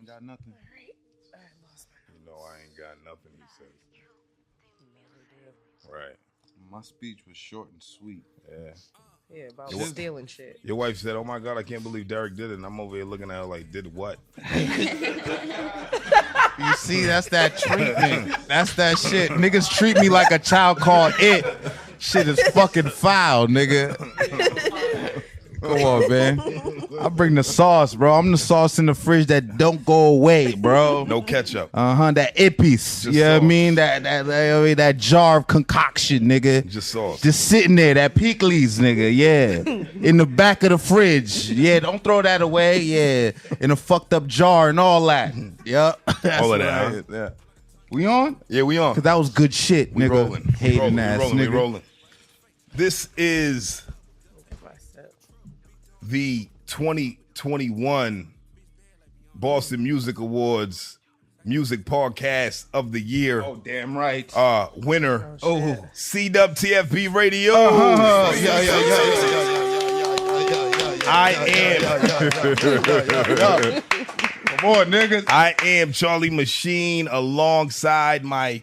ain't got nothing. You know I ain't got nothing, he says. Right. My speech was short and sweet. Yeah. Yeah, about stealing shit. Your wife said, "Oh my God, I can't believe Derek did it." And I'm over here looking at her like, "Did what?" You see, that's that treatment. That's that shit. Niggas treat me like a child called it. Shit is fucking foul, nigga. Come on, man. I bring the sauce, bro. I'm the sauce in the fridge that don't go away, bro. No ketchup. That ippies. You know what I mean? That jar of concoction, nigga. Just sauce. Just sitting there, that Peekleys, nigga, yeah. In the back of the fridge. Yeah, don't throw that away. Yeah. In a fucked up jar and all that. Yep. All of that, huh? Yeah. We on? Yeah, we on. Cause that was good shit, we nigga. Rolling. Hating ass rolling. nigga. We rolling. This is the 2021 Boston Music Awards Music Podcast of the Year. Oh, damn right. Winner. Oh, C-Dub TFB Radio. I am. Come on, niggas. I am Charlie MaSheen alongside my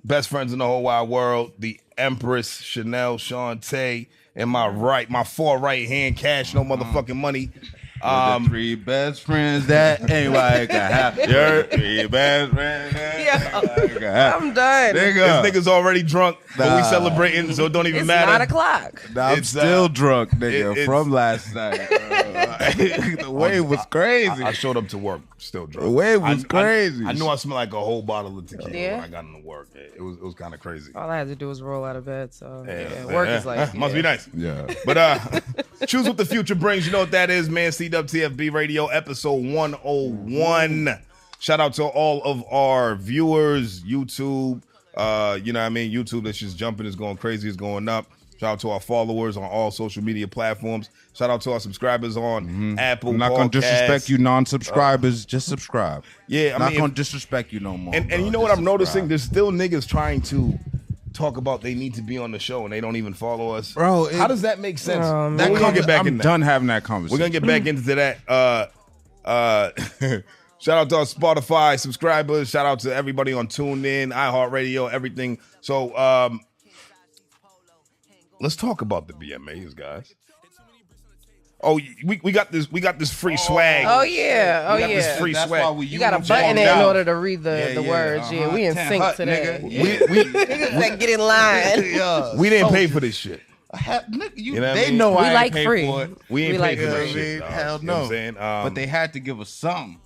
best friends in the whole wide world, the Empress Shanelle Shante, and my far right hand, Cash, no motherfucking money. The three best friends that anybody can have. Your three best friends that I'm done. Nigga. This nigga's already drunk, but we celebrating, so it don't even It's matter. 9 o'clock. I'm still drunk, nigga, from last night. The wave was crazy. I showed up to work still drunk. The wave was crazy. I knew I smelled like a whole bottle of tequila Yeah. when I got into work. It was kind of crazy. All I had to do was roll out of bed, so work is like... Must be nice. Yeah. But choose what the future brings. You know what that is, man. CWTFB Radio, episode 101. Shout out to all of our viewers, YouTube. You know what I mean? YouTube that's just jumping, is going crazy, is going up. Shout out to our followers on all social media platforms. Shout out to our subscribers on Apple. I'm not going to disrespect you non-subscribers. Just subscribe. Yeah, I'm not going to disrespect you no more. And you know what I'm noticing? There's still niggas trying to talk about they need to be on the show and they don't even follow us. Bro, how does that make sense? We're gonna get back in done having that conversation. We're gonna get back into that. Shout out to our Spotify subscribers. Shout out to everybody on TuneIn, iHeartRadio, everything. So let's talk about the BMAs, guys. Oh, we got this free swag. Oh yeah, we got this free That's swag. why we You got to button it in order to read the words. Yeah, we in sync hut, today. nigga. We Get in line. we didn't pay for this shit. You know what I they mean? know We I ain't like paid free. for it. We ain't like paid for free. that shit. dog. Hell You know what no. I'm saying? But they had to give us something.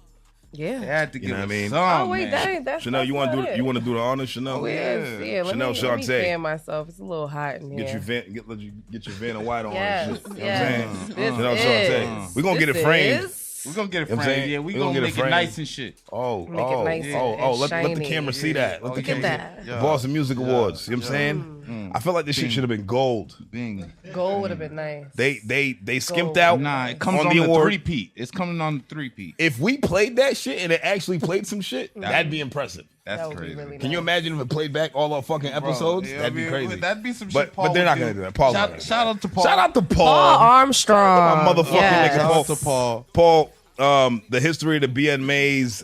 They Yeah. had to You give know what us I mean? something. Oh wait, man. that's Chanel, you want to not do it. you want to do the honors, Chanel? Oh, yeah. Let Chanel me Shante. fan myself. It's a little hot in here. Get your van, get your Vanna White on Yes, and shit. You know yes. what I'm saying? Chanel Shante. We're gonna get it This framed. is- We're going to get it You know what I'm framed. saying? Yeah, We we're gonna going get to it make it framed. nice and shit. Make it nice and Let the shiny. camera see that. Let the Look at camera that. The Boston Music Awards. You know what I'm saying? I feel like this shit should have been gold. Bing. Gold would have been nice. They skimped Gold. out Nah, it comes on the the award. three-peat. It's coming on the three-peat. If we played that shit and it actually played some shit, that'd be impressive. That's That would be crazy. really Can you nice. imagine if it played back all our fucking episodes? Yeah, That'd be crazy. That'd be some But- shit. Paul but they're not would gonna do that. Paul's not gonna do Shout out to Paul. Shout out to Paul. Paul Armstrong. My motherfucking Yes. nigga Shout Paul. out to Paul. Paul, the history of the BMAs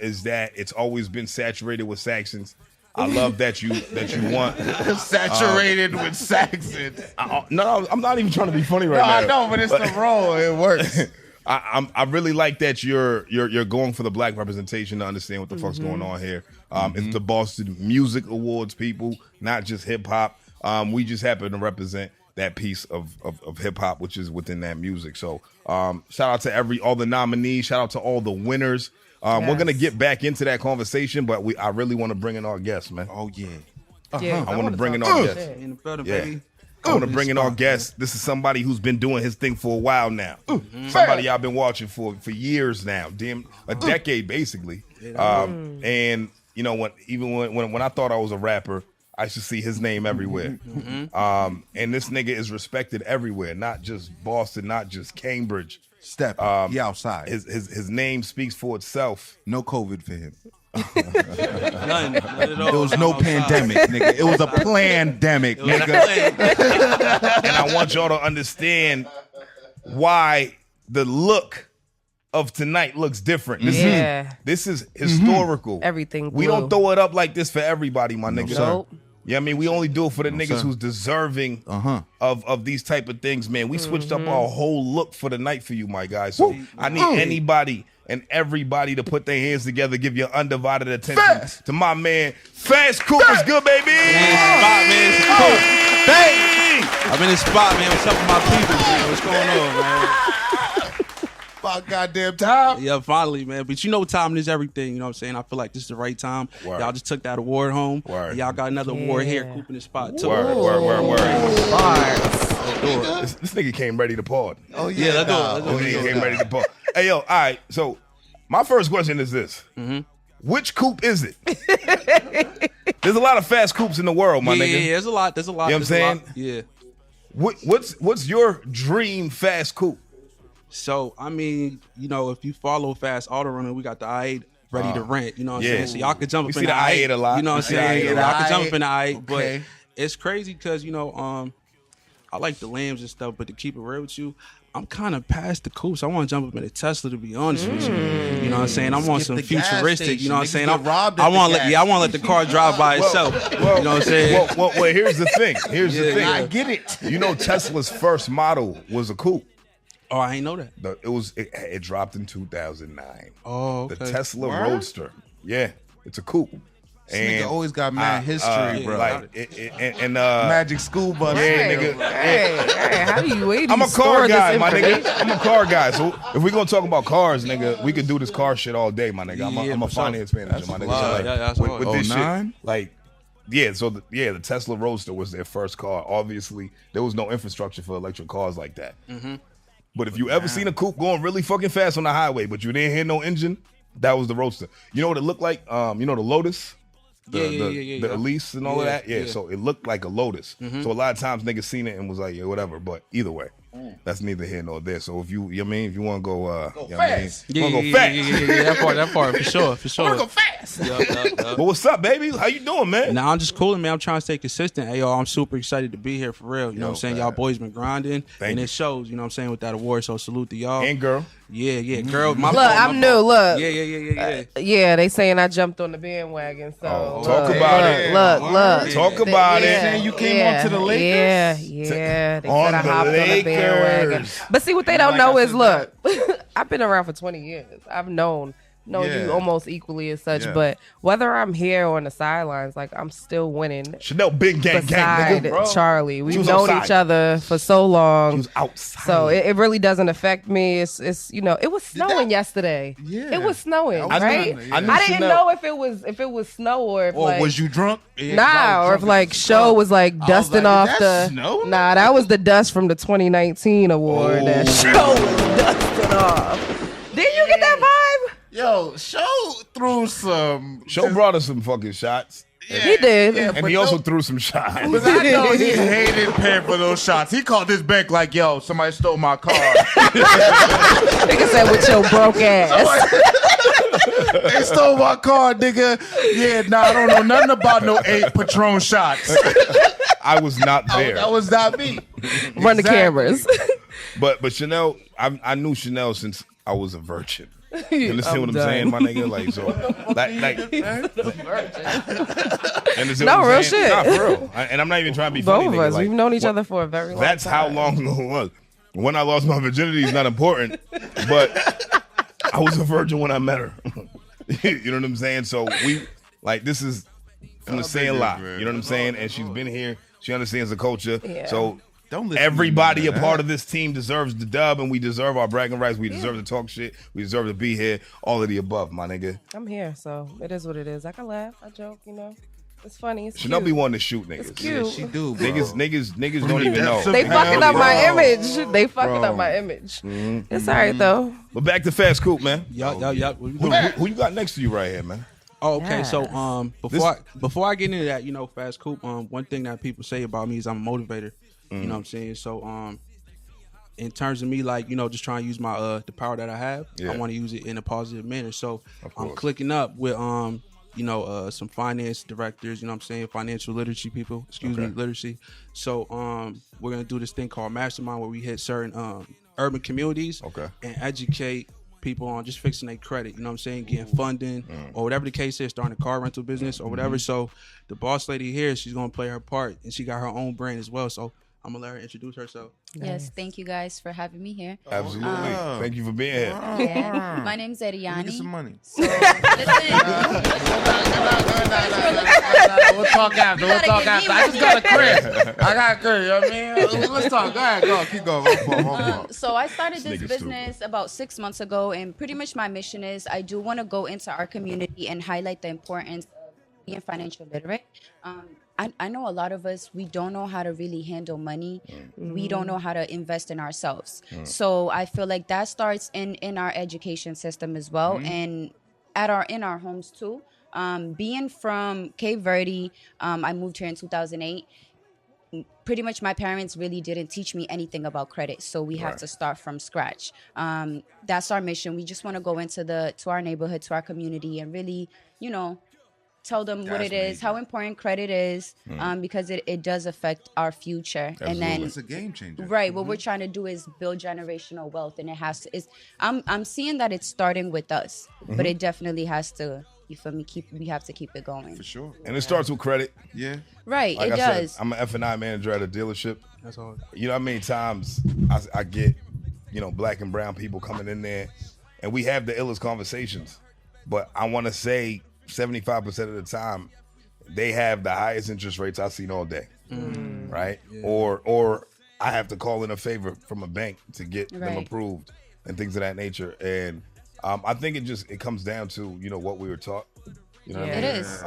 is that it's always been saturated with Saxons. I love that you want. Saturated with Saxons. No, I'm not even trying to be funny right No, now. I know, but it's the role. It works. I really like that you're going for the black representation to understand what the fuck's going on here. It's the Boston Music Awards, people, not just hip hop. We just happen to represent that piece of hip hop, which is within that music. So shout out to all the nominees. Shout out to all the winners. We're gonna get back into that conversation, but I really want to bring in our guests, man. Oh, yeah. Yeah, I want to bring in talk our about guests. shit. In the building, Yeah. baby. I want to bring in our guest. This is somebody who's been doing his thing for a while now. Somebody I've been watching for years now, damn a decade basically. And you know when I thought I was a rapper, I should see his name everywhere. And this nigga is respected everywhere, not just Boston, not just Cambridge. Step. He outside. His name speaks for itself. No COVID for him. None at all. There was no pandemic, nigga. It was a plandemic, nigga. And I want y'all to understand why the look of tonight looks different. This is historical. Everything blue. We don't throw it up like this for everybody, my nigga. Nope. Yeah, I mean, we only do it for the niggas who's deserving of these type of things, man. We switched up our whole look for the night for you, my guy. So I need anybody and everybody to put their hands together, give your undivided attention to my man Fasscoupe. What's good, baby? I'm in this spot, man. What's up with my people, man? What's going on, man? About goddamn time. Yeah, finally, man. But you know what time it is, everything. You know what I'm saying? I feel like this is the right time. Word. Y'all just took that award home. Word. Y'all got another award here, Coop in the spot, too. Word. Bars. This nigga came ready to pod. Oh, yeah. Let's do it. He came ready to pod. Hey, yo, all right. So my first question is this. Which coupe is it? There's a lot of fast coupes in the world, my nigga. Yeah, there's a lot. You know what I'm saying? Yeah. What's your dream fast coupe? So, I mean, you know, if you follow Fast Auto Running, we got the I-8 ready to rent. You know what I'm saying? So y'all can jump up in the I-8 a lot. You know what I'm saying? Y'all Y'all can jump up in the I-8. Okay. But it's crazy because, you know, I like the lambs and stuff, but to keep it real with you, I'm kind of past the coupes. I want to jump up in a Tesla, to be honest with you. You know what I'm saying? I want some futuristic. You know what I'm saying? I want to let the car drive by itself. You know what I'm saying? Well, here's the thing. I get it. You know, Tesla's first model was a coupe. Oh, I ain't know that. It dropped in 2009. Oh, okay. The Tesla Roadster. Yeah, it's a coupe. This nigga always got mad history, bro. Like Magic School Bus. Yeah, nigga. Hey, how do you wait? I'm a car guy, my nigga. I'm a car guy. So if we're gonna talk about cars, nigga, we could do this car shit all day, my nigga. I'm a finance manager, my nigga. So, like, with this shit, like, yeah. So the Tesla Roadster was their first car. Obviously, there was no infrastructure for electric cars like that. But if you ever seen a coupe going really fucking fast on the highway, but you didn't hear no engine, that was the Roadster. You know what it looked like? You know the Lotus? The Elise and all of that? Yeah, so it looked like a Lotus. So a lot of times niggas seen it and was like, yeah, whatever. But either way, that's neither here nor there. So if you know what I mean, if you want to go fast. Yeah, that part, for sure. I want to go fast. But what's up, baby? How you doing, man? Nah, I'm just cooling, man. I'm trying to stay consistent. Hey, y'all, I'm super excited to be here for real. You know what I'm saying? Y'all boys been grinding. Thank you. It shows, you know what I'm saying, with that award. So salute to y'all. And girl. Yeah, girl. My Look, fault, I'm my new. fault. Look. Yeah. Yeah, they saying I jumped on the bandwagon. So Talk about it. Look. Talk about it. Saying you came on to the Lakers? Yeah. They On said I the hopped on the bandwagon. Lakers. But see, what they don't know is, look, I've been around for 20 years. I've known you almost equally as such. Yeah. But whether I'm here or on the sidelines, like, I'm still winning. Shanelle, big gang, Beside nigga. Charlie, we've was known outside. each other for so long. She was outside. So it really doesn't affect me. It's you know, it was snowing yesterday. Yeah. It was snowing, I right? knew I didn't Shanelle- know if it was snow or if Or was you drunk? nah, or if like show was like dusting like, off "That's the snow?" Nah, that was the dust from the 2019 award. That show was dusting off. Did you get that vibe? Yo, Show threw some. Show brought us some fucking shots. He did. Yeah, And but he also no- threw some shots. But I know he hated paying for those shots. He called this bank like, yo, somebody stole my car. Nigga said with your broke ass. They stole my car, nigga. Yeah, nah, I don't know nothing about no 8 Patron shots. I was not there. That was not me. Run the cameras. But Shanelle, I knew Shanelle since I was a virgin. You understand what I'm saying, my nigga? Like, so, understand No, what I'm real saying? shit. Nah, for real. And I'm not even trying to be funny, Both of nigga. us, Like, we've known each other for a very long time. that's how long ago it was. When I lost my virginity is not important, but I was a virgin when I met her. You know what I'm saying? So this is from the same lot. You know what I'm saying? And she's been here. She understands the culture. Yeah. So Don't listen everybody to a that. part of this team deserves the dub, and we deserve our bragging rights. We deserve to talk shit. We deserve to be here. All of the above, my nigga. I'm here, so it is what it is. I can laugh, I joke, you know. It's funny. It's Chanel cute. be wanting to shoot niggas. It's cute. She do, bro. Niggas don't even know. They fucking up my Bro. image. They fucking up my image. It's all right though. But back to Fasscoupe, man. Y'all. Who you got next to you right here, man? Oh, okay. Yes. So before I get into that, you know, Fasscoupe, one thing that people say about me is I'm a motivator. You know what I'm saying? So in terms of me, like, you know, just trying to use my the power that I have, I want to use it in a positive manner. So I'm clicking up with you know, some finance directors, you know what I'm saying, financial literacy people, literacy. So we're gonna do this thing called Mastermind where we hit certain urban communities and educate people on just fixing their credit. You know what I'm saying? Getting funding or whatever the case is, starting a car rental business or whatever. So the boss lady here, she's gonna play her part, and she got her own brand as well. So I'm gonna let her introduce herself. Yes, thank you guys for having me here. Absolutely. Thank you for being here. Yeah. My name's Edianny. Let me get some money. So, listen. We'll talk after. We'll talk after. I just got a crib. I got a crib. You know what I mean? Let's talk. Go ahead. Go. Keep going. So I started this nigga's business about 6 months ago, and pretty much my mission is I do want to go into our community and highlight the importance of being financial literate. I know a lot of us, we don't know how to really handle money. We don't know how to invest in ourselves. So I feel like that starts in our education system as well, and in our homes too. Being from Cape Verde, I moved here in 2008. Pretty much my parents really didn't teach me anything about credit, so we have to start from scratch. That's our mission. We just want to go into our neighborhood, to our community, and really, tell them what it is, how important credit is, because it does affect our future. Absolutely. And then It's a game changer. right, what we're trying to do is build generational wealth, and it has to. I'm seeing that it's starting with us, but it definitely has to. You feel me? We have to keep it going. For sure. And it starts with credit. Yeah. Right, Like it I does. said, I'm an F&I manager at a dealership. That's all. You know how many times I get, black and brown people coming in there, and we have the illest conversations. But I want to say 75% of the time, they have the highest interest rates I've seen all day, right? Yeah. Or I have to call in a favor from a bank to get them approved and things of that nature. And I think it comes down to what we were taught. You know what I mean? It is.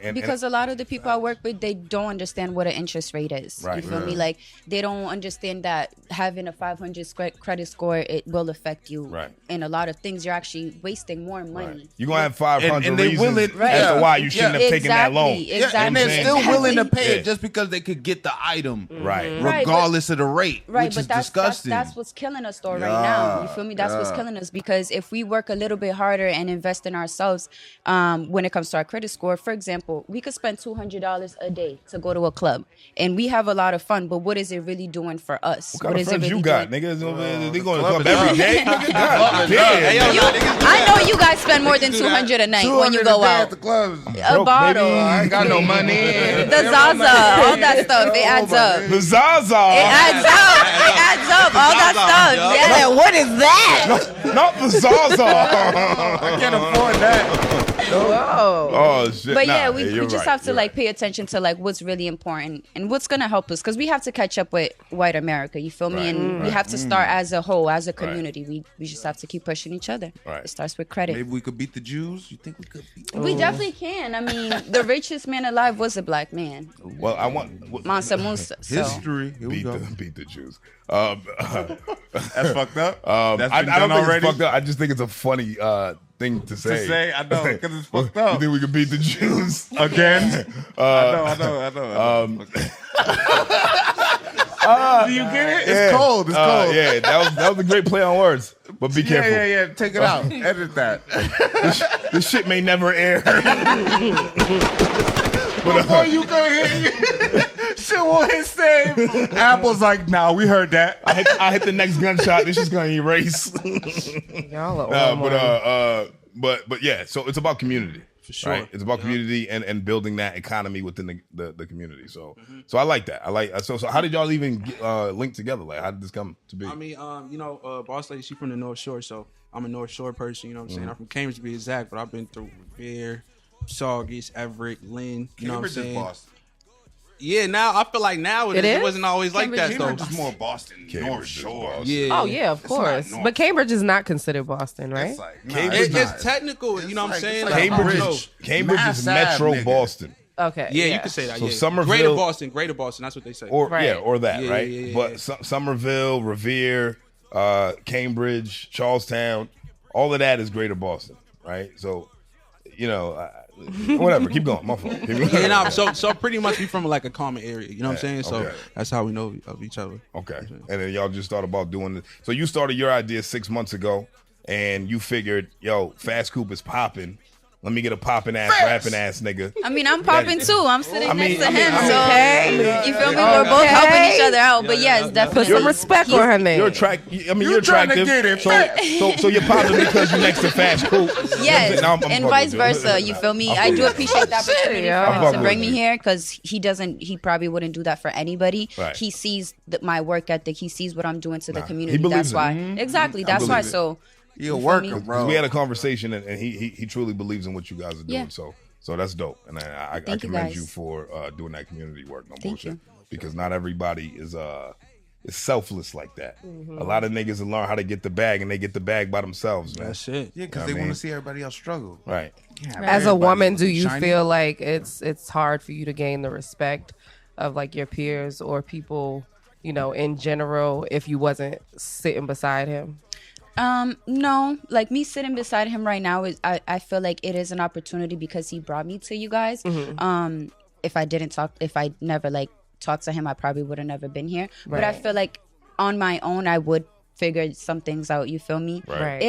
And because a lot of the people I work with, they don't understand what an interest rate is. Right. You feel me? Like, they don't understand that having a 500 credit score, it will affect you. Right. In a lot of things, you're actually wasting more money. Right. You're going to have 500 And they reasons willing- as to why you shouldn't have taken that loan. Exactly. And they're still willing to pay Yeah. it just because they could get the item, Right. regardless of the rate, Right, which but is that's disgusting. That's what's killing us though right now. You feel me? That's what's killing us, because if we work a little bit harder and invest in ourselves, when it comes to our credit score, for example, we could spend $200 a day to go to a club, and we have a lot of fun. But what is it really doing for us? What kind of is it friends really you got, doing? nigga? They going to club club is every up. day? Nigga, God damn. I know you guys spend more than 200 a night when you go at out. the clubs. A Broke, bottle, baby. I ain't got no money. the Zaza, all that stuff, it adds up. The Zaza. It adds up. It adds up. All that stuff. Yeah. What is that? Not the Zaza. I can't afford that. Whoa. Oh, shit. But Nah, yeah, we you're just right, have to you're like right. pay attention to like what's really important and what's gonna help us, because we have to catch up with white America. You feel me? Right, And we right. have to start as a whole, as a community. We just have to keep pushing each other. Right. It starts with credit. Maybe we could beat the Jews. You think we could beat them? We definitely can. I mean, the richest man alive was a black man, Well, I want Mansa Musa. So. History. Here we go. beat the Jews. That's fucked up. That's I been don't done think already. it's fucked up. I just think it's a funny thing to say. To say, I know, because it's fucked You up. think we can beat the Jews Again? I know. Do you get it? It's cold. It's cold. Yeah, that was a great play on words. But be careful. Yeah. Take it out. Edit that. This shit may never air. Before you go hit, shit won't hit save. Apple's like, nah, we heard that. I hit the next gunshot. This is gonna erase. Y'all are on one. But yeah. So it's about community. For sure. Right? It's about community and building that economy within the community. So so I like that. So how did y'all even link together? Like, how did this come to be? I mean, boss lady, she from the North Shore, so I'm a North Shore person. You know what I'm saying? I'm from Cambridge to be exact, but I've been through Revere, Saugus, Everett, Lynn. You know what I'm Cambridge is saying? Boston. Yeah, now I feel like now it is? wasn't always like that Cambridge though. is more Boston. North Cambridge is Shore. Boston. Yeah. Oh yeah, of It's not course. north. But Cambridge is not considered Boston, right? It's like, Cambridge It's technical, you know what I'm saying? like Cambridge I don't is know. Cambridge is Mass Metro Ave, nigga. Boston. Okay. Yeah, you can say that. So yeah. Somerville- Greater Boston. That's what they say. Or Right. or that, Yeah, right? yeah, yeah, But yeah. Somerville, Revere, Cambridge, Charlestown, all of that is Greater Boston, right? So, whatever. Keep going. My fault. Keep going. yeah, no, so pretty much we from like a common area. You know what I'm saying? So okay. that's how we know of each other. Okay. And then y'all just thought about doing this. So you started your idea 6 months ago, and you figured, Fasscoupe is popping. let me get a popping ass, rapping ass nigga. I mean, I'm popping too. I'm sitting next to him, okay. so you feel me? We're both helping each other out. But yes, definitely. Put some respect on her name. You're attractive. So you're popping because you're next to Fasscoupe. Yes, I'm and vice versa. You feel me? I do appreciate the opportunity Yeah. for I'm him fucking to bring with me you. here because he probably wouldn't do that for anybody. Right. He sees my work ethic. He sees what I'm doing to the He community. believes That's it. why. Exactly. That's why. believe it. So You're a feel worker, me? bro. We had a conversation, and he truly believes in what you guys are doing. Yeah. So that's dope, and I Thank you, commend guys. you for doing that community work. No Thank bullshit, you. because not everybody is selfless like that. Mm-hmm. A lot of niggas will learn how to get the bag, and they get the bag by themselves, man. That's it. Yeah, because I they mean- want to see everybody else struggle. Right. Yeah, As a everybody woman, do looking you shiny. feel like it's hard for you to gain the respect of like your peers or people, you know, in general, if you wasn't sitting beside him? No, like me sitting beside him right now is I feel like it is an opportunity because he brought me to you guys. If I never like talked to him, I probably would have never been here. But I Right. feel like on my own I would figure some things out, you feel me? Right.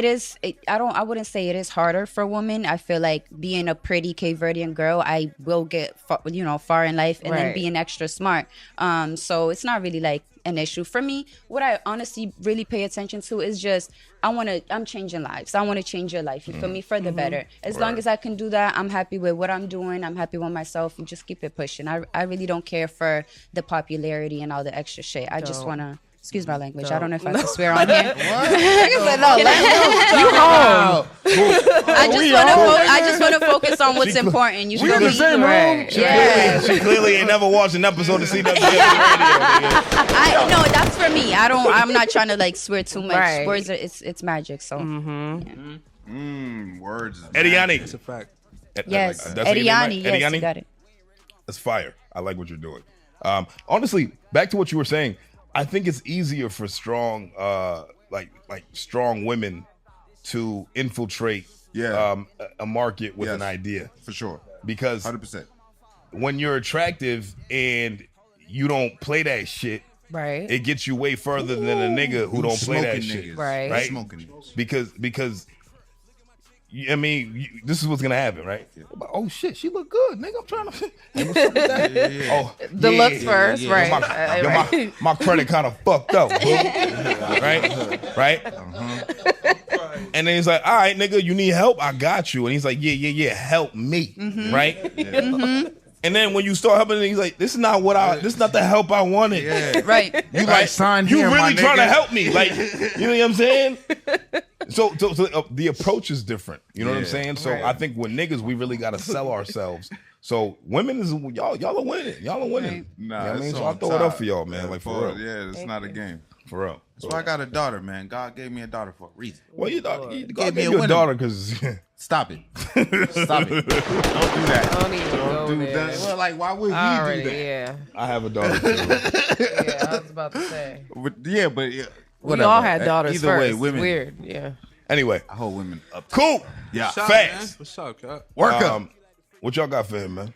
I wouldn't say it is harder for women. I feel like being a pretty Cape Verdean girl, I will get far in life, and then Right. being extra smart. So it's not really like an issue for me. What I honestly really pay attention to is just I'm changing lives. I want to change your life, you feel me, for the better. As long as I can do that, I'm happy with what I'm doing. I'm happy with myself, and just keep it pushing. I really don't care for the popularity and all the extra shit. I just want to, excuse my language, I don't know if I can swear on here. I just want to focus on what's important, you feel me? Right. She clearly ain't never watched an episode of CW. No, that's for me. I'm not trying to like swear too much. Right. Words are it's magic. So Words. Edianny. It's a fact. yes, That's your name, right? Edianny. Yes, you got it. That's fire. I like what you're doing. Honestly, back to what you were saying, I think it's easier for strong, like strong women to infiltrate a market with an idea, For sure. because 100%. when you're attractive and you don't play that shit, Right. it gets you way further than a nigga who don't play that shit. Niggas. Right. Right. Smoking niggas. Because I mean, this is what's gonna happen, right? Oh shit, she look good, nigga. I'm trying to. Hey, what's up with that? Oh, The looks first, Yo, right? my credit kind of fucked up, bro. right. And then he's like, all right, nigga, you need help? I got you. And he's like, yeah, help me, right? And then when you start helping, he's like, this is not the help I wanted. Yeah. Right. You like signed You here, my really trying to nigga. help me, like, you know what I'm saying? So the approach is different. You know what I'm Yeah. saying? So I think with niggas, we really got to sell ourselves. So women is y'all are winning. Y'all are winning. Nah, You know what I mean? it's So I on throw it up top. for y'all, man. Like for real. Yeah, it's not a game. For real. That's why I got a daughter, man. God gave me a daughter for a reason. Well, you thought Gave God me gave a you a winner. daughter because Stop it. Stop it. Don't do that. Don't even go Do there. that. Well, like, why would he Already, do that? yeah. I have a daughter too. Yeah, I was about to say. But We whatever. all had daughters Either first. way, women. Weird, yeah. Anyway, I hold women up. cool. Yeah. What's up, man? Facts. What's up, Cut? Work up. What y'all got for him, man?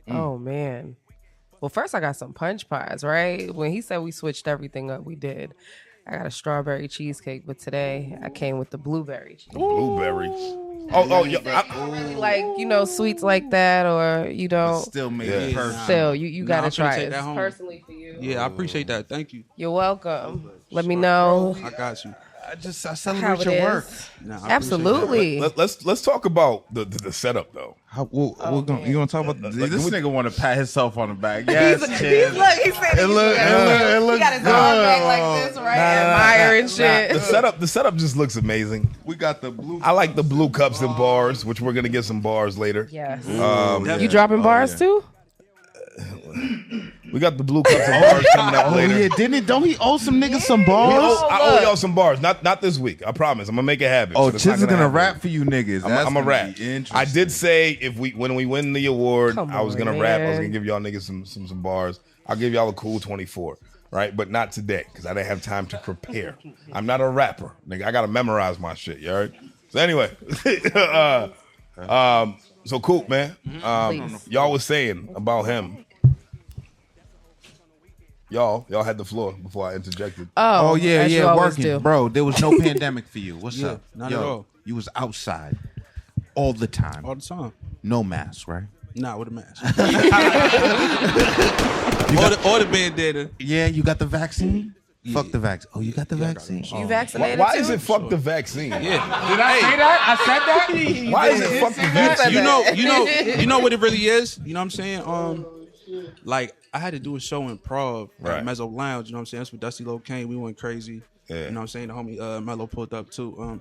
Oh man. Well, first I got some punch pies, right? When he said we switched everything up, we did. I got a strawberry cheesecake, but today I came with the blueberry cheesecake. Blueberry. Oh, yeah. I really like, you know, sweets like that, or you know, Still made Yeah. it perfect. still you Nah, gotta I'm finna try take it. that It's home. personally for you. Yeah, I appreciate that. Thank you. You're welcome. Let me know I got you. I how celebrate it your is. work. Nah, I appreciate Absolutely. Let's talk about the setup though. You gonna talk about this nigga want to pat himself on the back? He's Yes, look, Chad. he said It look he got his arm back like this, right? Admiring shit. The setup just looks amazing. We got the blue. I like the blue cups and bars, which we're gonna get some bars later. Yes. You You dropping bars too? We got the blue cups and bars coming up Oh later. yeah, don't he owe some niggas some I bars? owe y'all some bars. Not this week. I promise. I'm gonna make it happen. Oh, So it's Chiz not is gonna happen. rap for you niggas. I'm a rap. I did say when we win the award, Come I was on, gonna rap. I was man. gonna give y'all niggas some bars. I'll give y'all a cool 24, right? But not today because I didn't have time to prepare. I'm not a rapper, nigga. I gotta memorize my shit. You heard? So anyway, so cool, man. Y'all was saying about him. Y'all had the floor before I interjected. Oh yeah, as you always working, do. bro. There was no pandemic for you. What's Yeah, up? not at all. You was outside. all the time. All the time. No mask, right? Not with a mask. or the bandana. Yeah, you got the vaccine? Yeah. Fuck the vaccine. Oh, you got the vaccine? You vaccinated Why too? is it fuck the vaccine? Yeah. Did I say that? I said that? Why is it fuck the vaccine? You know what it really is? You know what I'm saying? Like I had to do a show in Prague at Mezzo Lounge, you know what I'm saying? That's with Dusty Low Kane. We went crazy. Yeah. You know what I'm saying? The homie Mello pulled up too.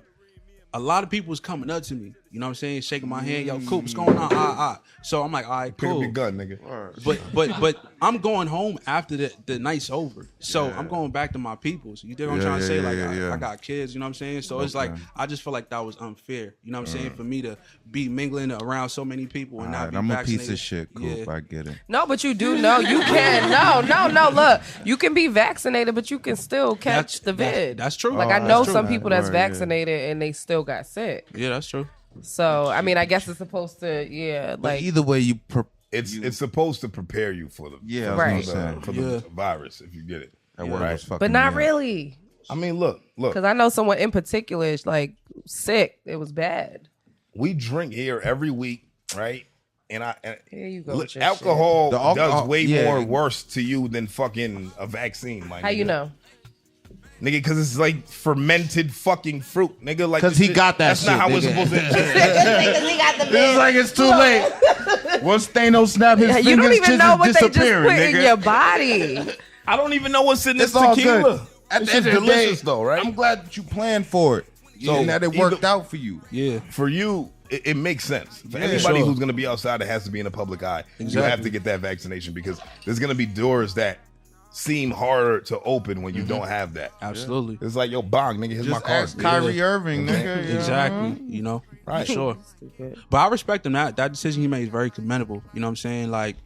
A lot of people was coming up to me, you know what I'm saying, shaking my hand, yo, Coop, what's going on? So I'm like, all right, cool. Pick up your gun, nigga. But I'm going home after the night's over. So I'm going back to my peoples. You dig what I'm trying to say? Like I got kids, you know what I'm saying? So it's like I just feel like that was unfair. You know what I'm saying? For me to be mingling around so many people and not be I'm vaccinated. a piece of shit, Coop. Yeah. I get it. No, but you do know you can. No. Look, you can be vaccinated, but you can still catch the vid. That's true. Like I know some people that's vaccinated and they still got sick. Yeah, that's true. So I mean, I guess it's supposed to, But like either way, it's supposed to prepare you for the the virus if you get it. Right. But not really. I mean, look. Because I know someone in particular is like sick. It was bad. We drink here every week, right? And here you go. Alcohol does way more worse to you than fucking a vaccine. How you know? Nigga, because it's like fermented fucking fruit, nigga. Like, because he got that. That's shit, not how nigga. it's supposed to. It's like it's too late. Once Thanos snap his fingers, you don't even know what they just put nigga. in your body. I don't even know what's in this all tequila. Good. At the end of the delicious day, though, right? I'm glad that you planned for it. So and that it worked out for you. Yeah. For you, it makes sense. For anybody who's going to be outside that has to be in the public eye, you have to get that vaccination because there's going to be doors that seem harder to open when you don't have that. Absolutely. It's like, yo, bong, nigga, here's Just my card. ask Kyrie Irving, nigga. Exactly. You know, right? Sure. But I respect him. That decision he made is very commendable. You know what I'm saying? Like,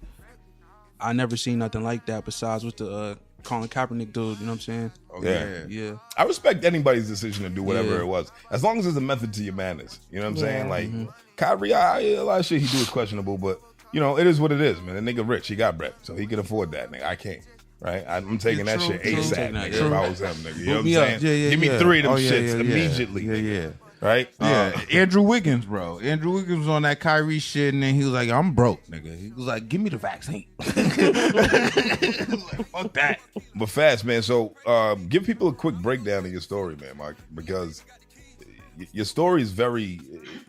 I never seen nothing like that besides with the Colin Kaepernick dude. You know what I'm saying? Oh, yeah. I respect anybody's decision to do whatever it was, as long as there's a method to your madness. You know what I'm saying? Like, Kyrie, a lot of shit he do is questionable, but you know, it is what it is, man. The nigga rich, he got bread, so he can afford that. Nigga, I can't. Right, I'm taking that shit ASAP, nigga. If I was him, nigga, you know what I'm saying? Give me 3 of them shits immediately. Yeah. Right? Yeah. Andrew Wiggins, bro. Andrew Wiggins was on that Kyrie shit, and then he was like, "I'm broke, nigga." He was like, "Give me the vaccine." Like, fuck that. But Fass, man. So, give people a quick breakdown of your story, man, Mike, because your story is very.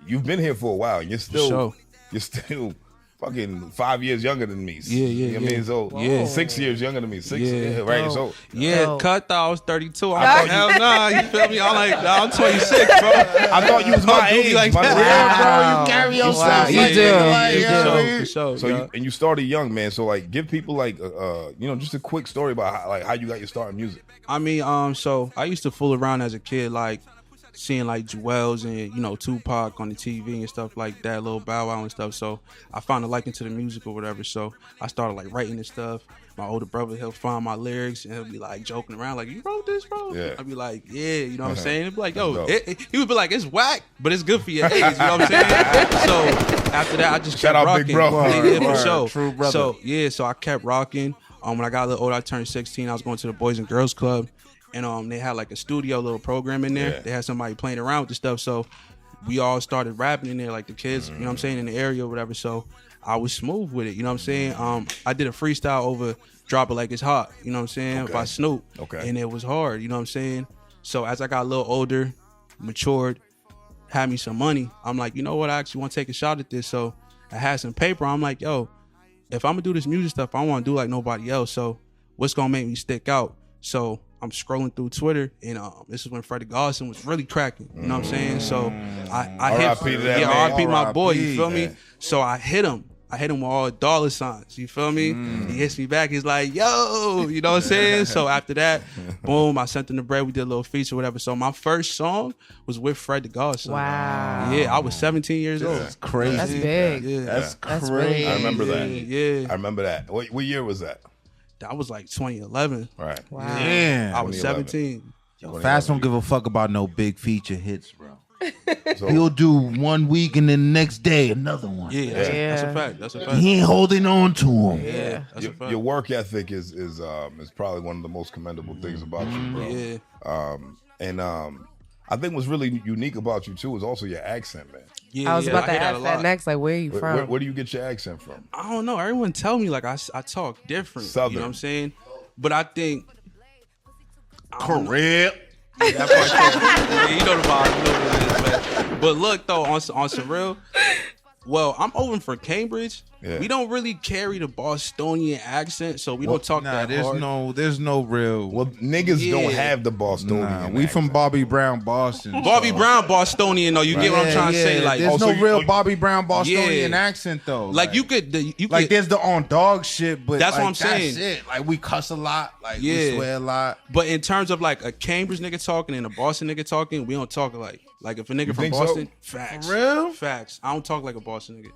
You've been here for a while, and you're still fucking 5 years younger than me. You know what I mean? So 6 years younger than me. Right? So Cut thought I was 32. I thought, hell nah, you feel me? I'm like, nah, I'm 26, bro. I thought you was my age. Like bro. You carry yourself. You do. For sure. So you started young, man. So like, give people like, just a quick story about how you got your start in music. I mean, so I used to fool around as a kid, like seeing like Jewels and Tupac on the TV and stuff like that, Lil Bow Wow and stuff. So I found a liking to the music or whatever. So I started like writing this stuff. My older brother, he'll find my lyrics and he'll be like joking around, like, "You wrote this, bro?" Yeah. I'd be like, "Yeah," you know what I'm saying? He'd be like, "Yo," he would be like, "It's whack, but it's good for your age," you know what I'm saying? So after that, I just kept rocking. Big bro. For sure. True brother. So I kept rocking. When I got a little older, I turned 16. I was going to the Boys and Girls Club. And they had like a studio little program in there. Yeah. They had somebody playing around with the stuff. So we all started rapping in there, like the kids, you know what I'm saying, in the area or whatever. So I was smooth with it, you know what I'm saying? I did a freestyle over Drop It Like It's Hot, you know what I'm saying, by Snoop. Okay. And it was hard, you know what I'm saying? So as I got a little older, matured, had me some money, I'm like, you know what, I actually want to take a shot at this. So I had some paper. I'm like, yo, if I'm going to do this music stuff, I want to do like nobody else. So what's going to make me stick out? So I'm scrolling through Twitter, and this is when Freddie Garson was really cracking. You know what I'm saying? So I hit RIP my boy. You feel me? So I hit him. I hit him with all dollar signs. You feel me? He hits me back. He's like, "Yo," you know what I'm saying? So after that, boom, I sent him the bread. We did a little feature, whatever. So my first song was with Freddie Garson. Wow. Yeah, I was 17 years old. That's crazy. That's big. Yeah. That's crazy. Really I remember that. Yeah. I remember that. What year was that? That was like 2011. Right. Wow. Damn. I was 17. Fass don't give a fuck about no big feature hits, bro. So, He'll do 1 week and then the next day another one. Yeah, that's a fact. That's a fact. He ain't holding on to him. Yeah. That's a fact. your work ethic is probably one of the most commendable things about you, bro. Yeah. I think what's really unique about you too is also your accent, man. I was about to ask that next. Like, where are you from? Where do you get your accent from? I don't know. Everyone tell me like I talk different. Southern. You know what I'm saying? But I think Correct. Yeah, that part you know the vibe. You know what it is, man. But look though, on some real. Well, I'm over from Cambridge. Yeah. We don't really carry the Bostonian accent, so we don't talk that hard. There's no real. Well, niggas don't have the Bostonian. We from Bobby Brown, Boston. Bobby Brown, Bostonian though. You get what I'm trying to say? Like, there's no real Bobby Brown Bostonian accent though. Like you could, like there's the on dog shit, but that's like, what I'm saying. That's it. Like we cuss a lot, like we swear a lot. But in terms of like a Cambridge nigga talking and a Boston nigga talking, we don't talk alike. Like if a nigga from Boston, facts, for real, facts. I don't talk like a Boston nigga.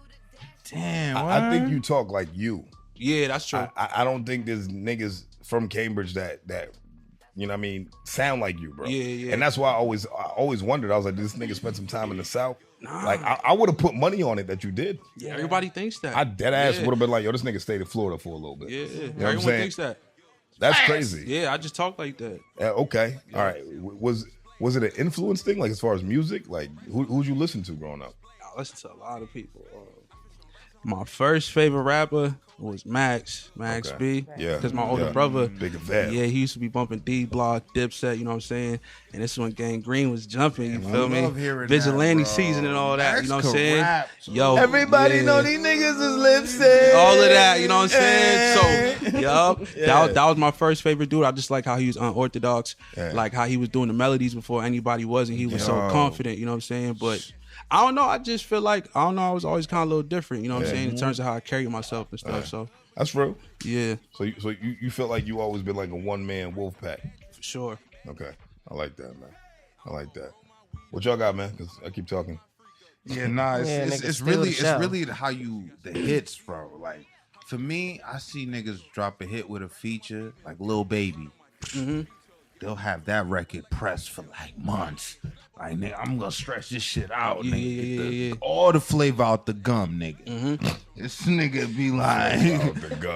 Damn, I think you talk like you. Yeah, that's true. I don't think there's niggas from Cambridge that you know what I mean sound like you, bro. Yeah. And that's why I always wondered. I was like, did this nigga spend some time in the South? Nah. Like I would have put money on it that you did. Yeah, everybody thinks that. I dead ass would have been like, yo, this nigga stayed in Florida for a little bit. Yeah, you know everyone thinks that. That's crazy. Yeah, I just talk like that. Okay, all right. Was it an influence thing, like as far as music? Like who'd you listen to growing up? I listen to a lot of people. My first favorite rapper was Max B. Yeah. Because my older brother, Big Fat. Yeah, he used to be bumping D Block, Dipset, you know what I'm saying? And this one Gang Green was jumping, you feel me? Vigilante season and all that, you know what I'm saying? Yo. Everybody know these niggas is lipstick. All of that, you know what I'm saying? So, that was my first favorite dude. I just like how he was unorthodox, like how he was doing the melodies before anybody was, and he was so confident, you know what I'm saying? But I don't know. I just feel like, I was always kind of a little different, you know what I'm saying, in terms of how I carry myself and stuff. So that's real. Yeah. So you feel like you always been like a one-man wolf pack? For sure. Okay. I like that, man. I like that. What y'all got, man? Because I keep talking. Yeah, nah, it's really how you, the hits, bro. Like, for me, I see niggas drop a hit with a feature, like Lil Baby. Mm-hmm. They'll have that record pressed for like months. Like, nigga, I'm gonna stretch this shit out, nigga. Get all the flavor out the gum, nigga. Mm-hmm. This nigga be like,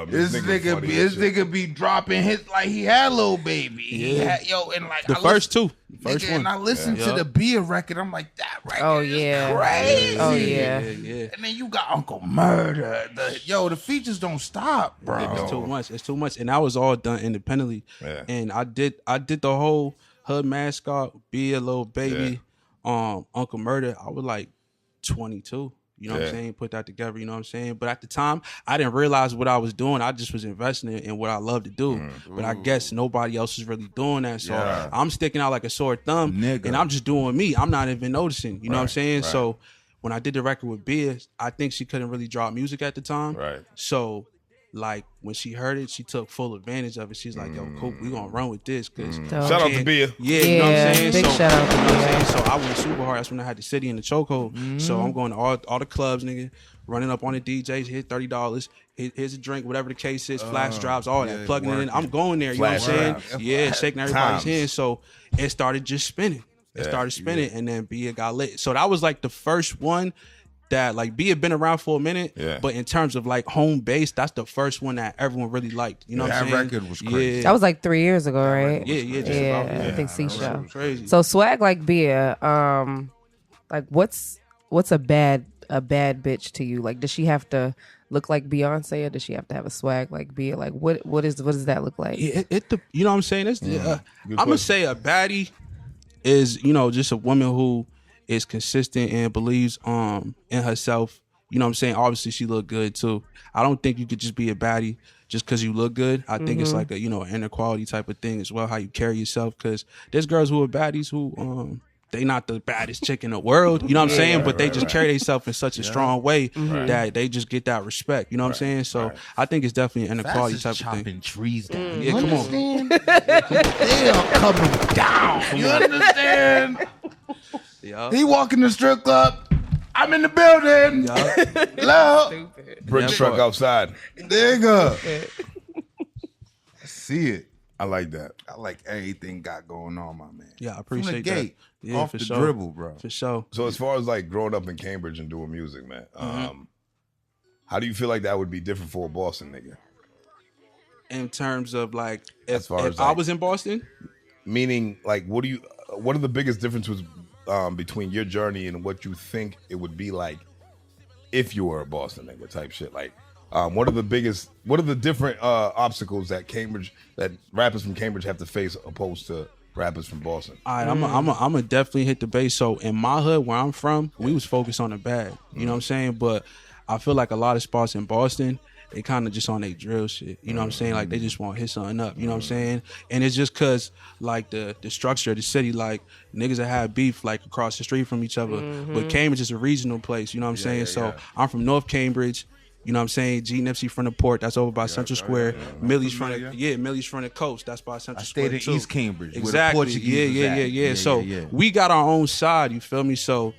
this nigga be dropping hits like he had Lil Baby. Yeah. And like the first one. And I listened to the Beer record. I'm like, that record is crazy. Oh yeah. And then you got Uncle Murder. The features don't stop, bro. It's too much. And that was all done independently. Yeah. And I did the whole Hood Mascot, Be a Little Baby, Uncle Murder. I was like 22. You know what I'm saying? Put that together, you know what I'm saying? But at the time, I didn't realize what I was doing. I just was investing in what I love to do. But I guess nobody else is really doing that. So I'm sticking out like a sore thumb. And I'm just doing me. I'm not even noticing. You know what I'm saying? Right. So when I did the record with Bia, I think she couldn't really drop music at the time. Right. So like when she heard it, she took full advantage of it. She's like, yo, cool, we gonna run with this. Cause shout out to Bia. Yeah, you know what I'm saying? Big shout out to Bia. You know what I'm saying? So I went super hard. That's when I had the city in the chokehold. So I'm going to all the clubs, nigga, running up on the DJs, hit $30. Here's a drink, whatever the case is, flash drives, all that, plugging it in. I'm going there, you know what I'm saying? Yeah, shaking everybody's hand. So it started just spinning. It started spinning, and then Bia got lit. So that was like the first one that like Bia had been around for a minute, but in terms of like home base, that's the first one that everyone really liked. You know what I'm saying? That record was crazy. Yeah. That was like 3 years ago, right? Yeah. I think C-Show. Crazy. So swag like Bia, like what's a bad bitch to you? Like, does she have to look like Beyonce, or does she have to have a swag like Bia? Like, what does that look like? Yeah, you know what I'm saying? I'm gonna say a baddie is, you know, just a woman who is consistent and believes in herself. You know what I'm saying? Obviously she look good too. I don't think you could just be a baddie just because you look good. I think it's like a, you know, an inequality type of thing as well, how you carry yourself, because there's girls who are baddies who they not the baddest chick in the world, you know what I'm saying? But they just carry themselves in such a strong way that they just get that respect, you know what I'm saying? So I think it's definitely an inequality type of thing. Chopping trees down. Yeah, come on. They are coming down. You understand? He walking the strip club. I'm in the building. Hello. Bring the truck outside. There you go. I see it. I like that. I like everything got going on, my man. Yeah, I appreciate From the gate, that. Yeah, off for the sure. dribble, bro. For sure. So as far as like growing up in Cambridge and doing music, man, how do you feel like that would be different for a Boston nigga? In terms of like, As far as I like- was in Boston, Meaning, like, what do you what are the biggest differences between your journey and what you think it would be like if you were a Boston nigga type shit? Like, what are the different obstacles that rappers from Cambridge have to face opposed to rappers from Boston? All right, I'm gonna definitely hit the base. So in my hood, where I'm from, we was focused on the bag. You know what I'm saying? But I feel like a lot of spots in Boston, they kind of just on their drill shit. You know what I'm saying? Like they just want to hit something up. You know what I'm saying? And it's just cause like the structure of the city, like niggas that have beef like across the street from each other. But Cambridge is a regional place. You know what I'm saying? So I'm from North Cambridge. You know what I'm saying? G Nipsey from the port, that's over by Central Square. Millyz from the coast, that's by Central Square. I stayed in East Cambridge. Exactly. Where the Portuguese was at. So we got our own side, you feel me? So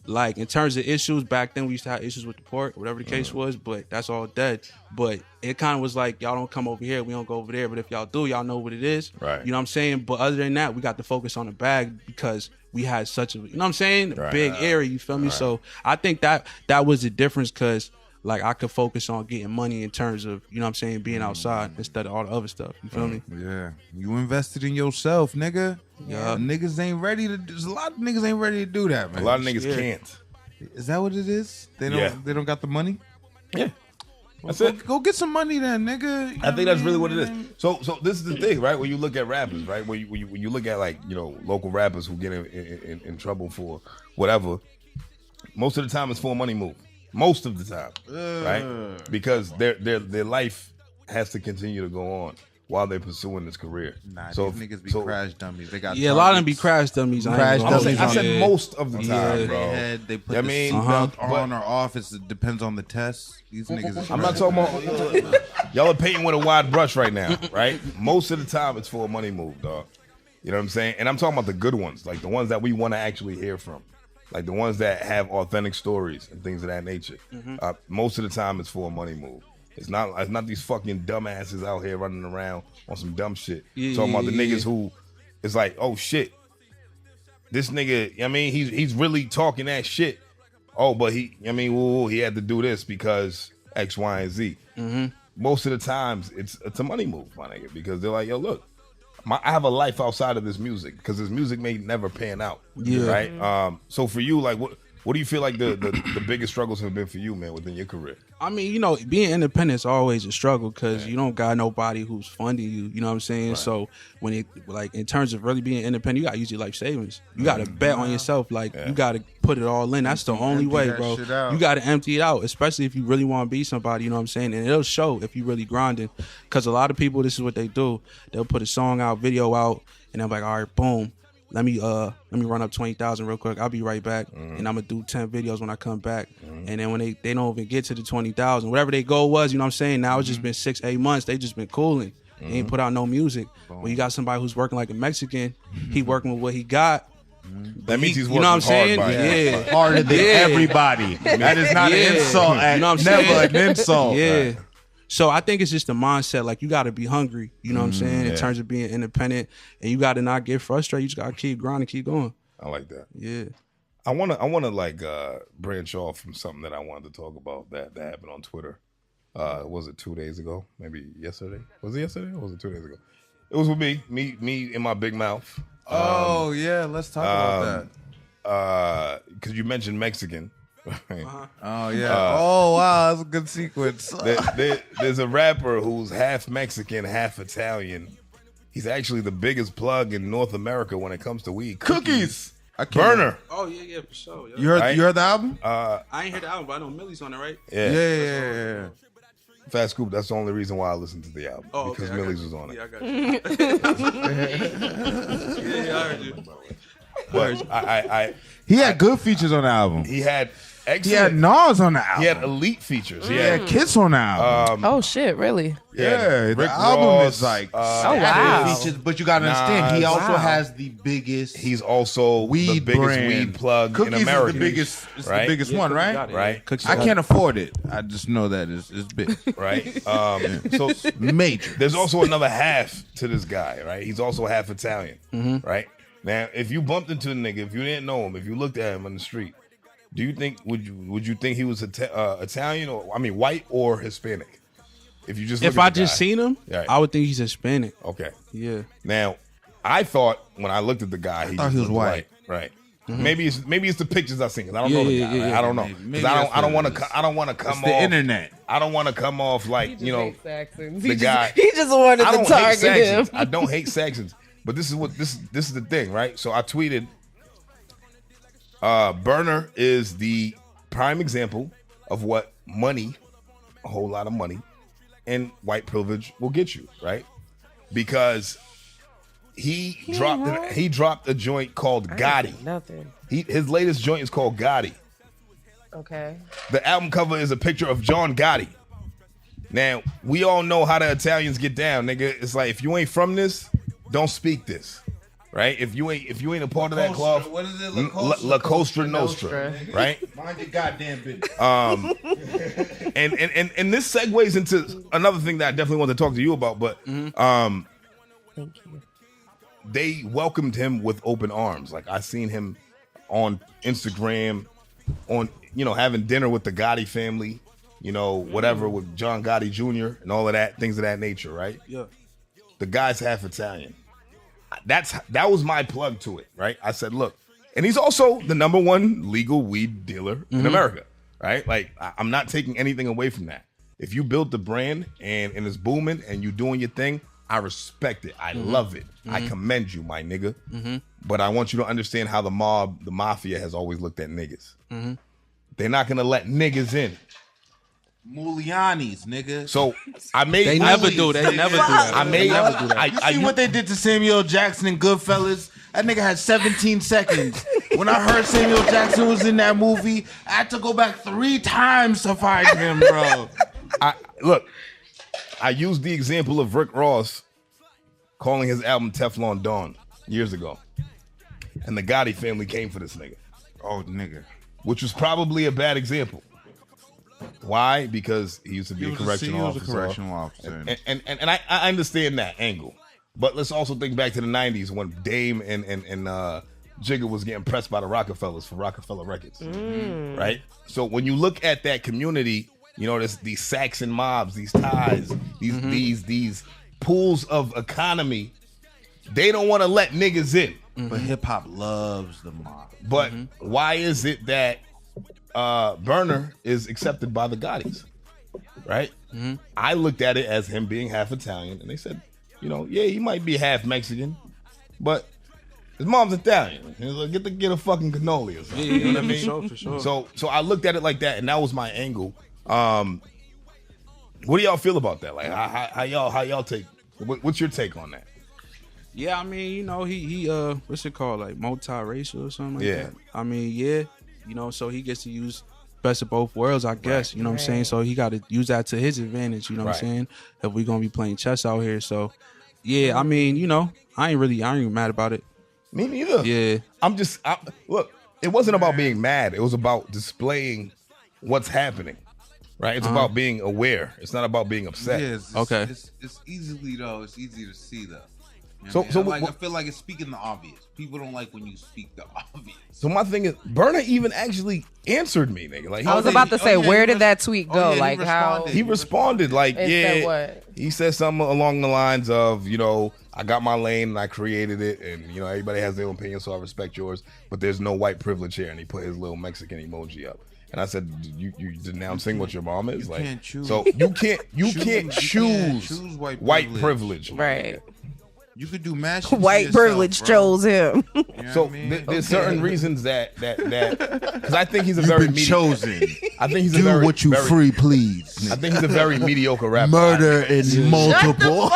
like in terms of issues, back then we used to have issues with the port, whatever the case was, but that's all dead. But it kind of was like, y'all don't come over here, we don't go over there. But if y'all do, y'all know what it is. Right. You know what I'm saying? But other than that, we got to focus on the bag because we had such a, you know what I'm saying? Big area, you feel me? So I think that was the difference because like I could focus on getting money in terms of, you know what I'm saying, being outside instead of all the other stuff. You feel me? Yeah. You invested in yourself, nigga. Yeah. Niggas ain't ready to there's a lot of niggas ain't ready to do that, man. A lot of niggas can't. Is that what it is? They don't got the money? Yeah. That's it. Go get some money then, nigga. I think that's really what it is. So this is the thing, right? When you look at rappers, right? When you look at like, you know, local rappers who get in trouble for whatever, most of the time it's for a money move. Most of the time, right? Because their life has to continue to go on while they're pursuing this career. Nah, these niggas be crash dummies. They got a lot of them be crash dummies. I said most of the time, bro. They put the seatbelt on or off. It depends on the test. These niggas is I'm not talking about y'all are painting with a wide brush right now, right? Most of the time it's for a money move, dog. You know what I'm saying? And I'm talking about the good ones, like the ones that we want to actually hear from. Like the ones that have authentic stories and things of that nature. Most of the time, it's for a money move. It's not these fucking dumbasses out here running around on some dumb shit. Talking about the niggas who, it's like, oh shit, this nigga. I mean, he's really talking that shit. Oh, but he had to do this because X, Y, and Z. Most of the times, it's a money move, my nigga, because they're like, yo, look. I have a life outside of this music because this music may never pan out. Yeah. Right. So for you, like, what do you feel like the biggest struggles have been for you, man, within your career? I mean, you know, being independent is always a struggle because you don't got nobody who's funding you. You know what I'm saying? Right. So when it like in terms of really being independent, you got to use your life savings. You got to bet on yourself. Like you got to put it all in. That's the only way, bro. You got to empty it out, especially if you really want to be somebody. You know what I'm saying? And it'll show if you really grinding. Because a lot of people, this is what they do. They'll put a song out, video out, and they're like, all right, boom. Let me run up 20,000 real quick. I'll be right back, and I'm gonna do 10 videos when I come back. And then when they don't even get to the 20,000, whatever their goal was, you know what I'm saying? Now it's just been 6-8 months. They just been cooling. They ain't put out no music. When you got somebody who's working like a Mexican, he working with what he got. That means he's working you know what I'm saying? hard. Harder than everybody. That is not an insult. You know what I'm Never saying? an insult. Yeah. Right. So I think it's just the mindset. Like you got to be hungry. You know what I'm saying? In terms of being independent, and you got to not get frustrated. You just got to keep grinding, keep going. I like that. Yeah. I wanna like branch off from something that I wanted to talk about that happened on Twitter. Was it 2 days ago? Maybe yesterday? Was it yesterday or was it 2 days ago? It was with me in my big mouth. Oh yeah, let's talk about that. Because you mentioned Mexican. Oh yeah. Oh wow, that's a good sequence. There's a rapper who's half Mexican, half Italian. He's actually the biggest plug in North America when it comes to weed. Cookies. Burner. Oh yeah, for sure. Yeah. You heard the album? I ain't heard the album, but I know Millyz on it, right? Yeah. Fasscoupe. That's the only reason why I listened to the album because Millyz was on it. Yeah, I got you. Yeah, I heard you. But he had good features on the album. He had excellent. He had Nas on the album. He had elite features. He had Kiss on the album. Oh shit, really? Yeah, the album Ross, is like oh wow. features, but you gotta understand, he also has the biggest. He's also the biggest weed plug Cookies in America. Is the biggest, the biggest one, right? Right. I can't afford it. I just know that it's big, right? So major. There's also another half to this guy, right? He's also half Italian, right? Now, if you bumped into a nigga, if you didn't know him, if you looked at him on the street, do you think would you think he was Italian or white or Hispanic? If you just if I just seen him, right. I would think he's Hispanic. Okay. Yeah. Now, I thought when I looked at the guy, he was white. Right. Maybe it's the pictures I've seen. 'Cause I don't know the guy. yeah. I don't know. Maybe I don't want to come It's off the internet. I don't want to come off like He guy. He just wanted I to don't hate target Saxons. him. I don't hate Saxons. But this is the thing, right? So I tweeted, Burner is the prime example of what money, a whole lot of money, and white privilege will get you, right? Because he dropped a joint called Gotti. Nothing. His latest joint is called Gotti. Okay. The album cover is a picture of John Gotti. Now, we all know how the Italians get down, nigga. It's like, if you ain't from this, don't speak this. Right? If you ain't a part of that club, What is it? La Costa Nostra, right? Mind your goddamn business. And this segues into another thing that I definitely want to talk to you about, but Thank you. they welcomed him with open arms. Like, I seen him on Instagram, on having dinner with the Gotti family, whatever, with John Gotti Jr. and all of that, things of that nature, right? Yeah. The guy's half Italian. That was my plug to it, right? I said, look, and he's also the #1 legal weed dealer in America, right? Like, I'm not taking anything away from that. If you built the brand and it's booming and you doing your thing, I respect it. I love it. I commend you, my nigga. But I want you to understand how the mafia has always looked at niggas. They're not gonna let niggas in. Muliani's, nigga. So I made. They never do. They never do that. I made. Never do that. You see what they did to Samuel Jackson in Goodfellas? That nigga had 17 seconds. When I heard Samuel Jackson was in that movie, I had to go back 3 times to find him, bro. I used the example of Rick Ross calling his album Teflon Dawn years ago, and the Gotti family came for this nigga. Oh, nigga. Which was probably a bad example. Why? Because he used to be a correctional officer. And I understand that angle. But let's also think back to the 90s when Dame and Jigga was getting pressed by the Rockefellers for Rockefeller Records. Right? So when you look at that community, these Saxon mobs, these ties, these pools of economy, they don't want to let niggas in. But hip hop loves the mob. But why is it that Burner is accepted by the Gottis, right? I looked at it as him being half Italian, and they said, yeah, he might be half Mexican, but his mom's Italian. Get a fucking cannoli or something. You know what I mean? For sure. So I looked at it like that, and that was my angle. What do y'all feel about that? Like, how y'all take? What's your take on that? Yeah, I mean, he what's it called, like multiracial or something like Yeah. that. I mean, yeah, so he gets to use best of both worlds, I guess. You know what I'm saying? So he got to use that to his advantage. You know what I'm saying? If we gonna be playing chess out here, so yeah, I mean, I ain't mad about it. Me neither. Yeah, Look, it wasn't about being mad. It was about displaying what's happening. Right? It's about being aware. It's not about being upset. Yeah, okay. It's easy to see though. So I feel like it's speaking the obvious. People don't like when you speak the obvious. So my thing is, Burner even actually answered me, nigga. Like, I was about to say, where did that tweet go? Yeah, How he responded, like, It said what? He said something along the lines of, I got my lane and I created it, and everybody has their own opinion, so I respect yours. But there's no white privilege here, and he put his little Mexican emoji up. And I said, you denouncing what your mom is? You can't choose. So you can't choose white privilege. right? You could do mash. White privilege chose him. You know So what I mean? there's certain reasons that because I think he's a very chosen. I think he's Do a very what you very, free, please. I think he's a very mediocre rapper. Murder in multiple.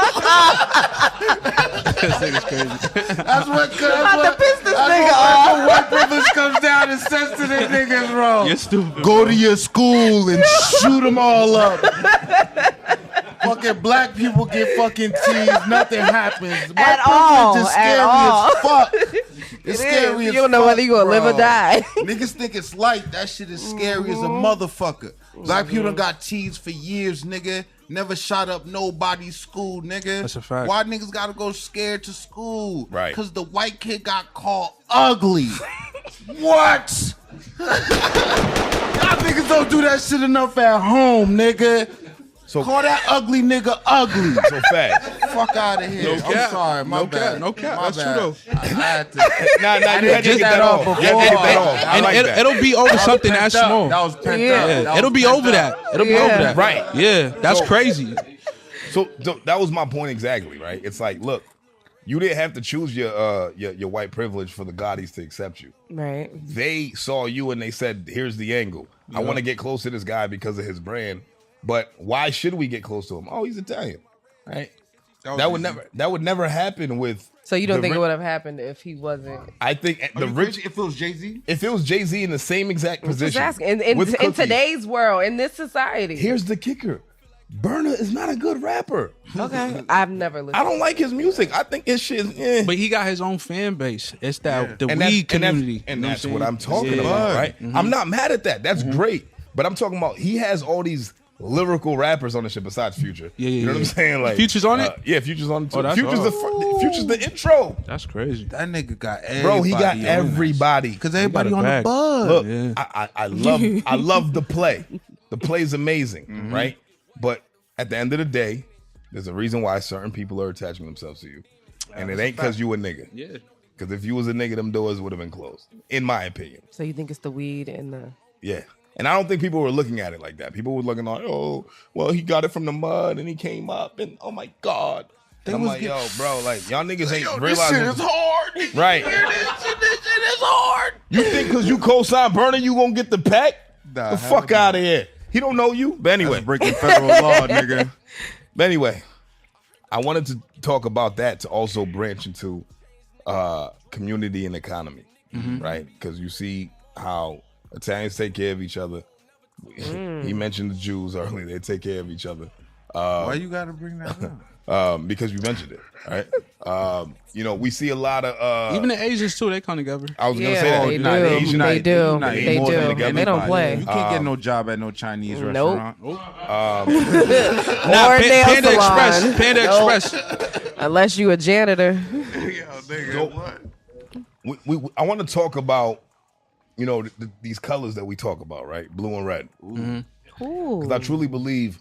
That's crazy. That's what. About to piss this nigga off. White privilege comes down and says to the niggas, bro. You're stupid. Go to your school and shoot them all up. Fucking black people get fucking teased. Nothing happens. White privilege is scary as fuck. It's scary as You don't know fuck, whether you gonna live or bro. die. Niggas think it's light. That shit is scary as a motherfucker. Black people done got teased for years, nigga. Never shot up nobody's school, nigga. That's a fact. Why niggas gotta go scared to school? Right. Because the white kid got called ugly. What? Y'all niggas don't do that shit enough at home, nigga. So Call that ugly nigga ugly. so fast. Fuck out of here. No cap. I'm sorry. My No bad. cap. No cap. My That's bad. true, though. I had to. Nah, you had to get get that that off off. before. You had to get that off. I And like that. it'll be over something Pent that's up. small. That was pent Yeah. up. That was It'll be pent over up. that. It'll be Yeah. over that. Right. Yeah, that's So- crazy. So that was my point exactly, right? It's like, look, you didn't have to choose your white privilege for the Gottis to accept you. Right. They saw you and they said, here's the angle. I want to get close to this guy because of his brand. But why should we get close to him? Oh, he's Italian, right? That would never happen with. So you don't the think ri- it would have happened if he wasn't? I think Are the you rich. crazy if it was Jay-Z? If it was Jay-Z in the same exact Just position, asking. In with cookies, today's world, in this society. here's the kicker: Burna is not a good rapper. Okay. I've never listened. I don't like his music. I think his shit is. But he got his own fan base. It's that the And weed that's- and that's- community. and You know that's I'm what saying? I'm talking Yeah. about, right? I'm not mad at that. That's great. But I'm talking about he has all these lyrical rappers on the shit besides Future. Yeah, you know what I'm saying? Like Future's on it? Yeah, Future's on it too. Oh, that's Future's hard. Future's the intro. That's crazy. That nigga got everybody. Bro, he got on everybody. Because everybody He got on a the bag. buzz. Look, Yeah. I love the play. The play's amazing, right? But at the end of the day, there's a reason why certain people are attaching themselves to you. And it ain't because you a nigga. Yeah. Because if you was a nigga, them doors would have been closed. In my opinion. So you think it's the weed and the? Yeah. And I don't think people were looking at it like that. People were looking like, oh, well, he got it from the mud and he came up and oh my God. And I'm like, yo, bro, like y'all niggas ain't realizing. This shit is hard. Right. This shit is hard. You think because you co-sign Burner, you gonna get the pack? Nah, the hell fuck no. out of here. He don't know you. But anyway. That's breaking federal law, nigga. But anyway, I wanted to talk about that to also branch into community and economy, right? Because you see how Italians take care of each other. He mentioned the Jews earlier; they take care of each other. Why you gotta bring that up? Because you mentioned it, right? You know, we see a lot of Even the Asians too, they come together. I was gonna Yeah, say that. they Nah, do. the Asian They night- do. Asian night They more do. than They anybody. don't play. You can't get no job at no Chinese Nope. restaurant. Nah, Or nail Panda salon. Express. Panda Nope. Express. Unless you a janitor. Yo, nigga, what? I want to talk about, you know, these colors that we talk about, right? Blue and red. Ooh. Because I truly believe,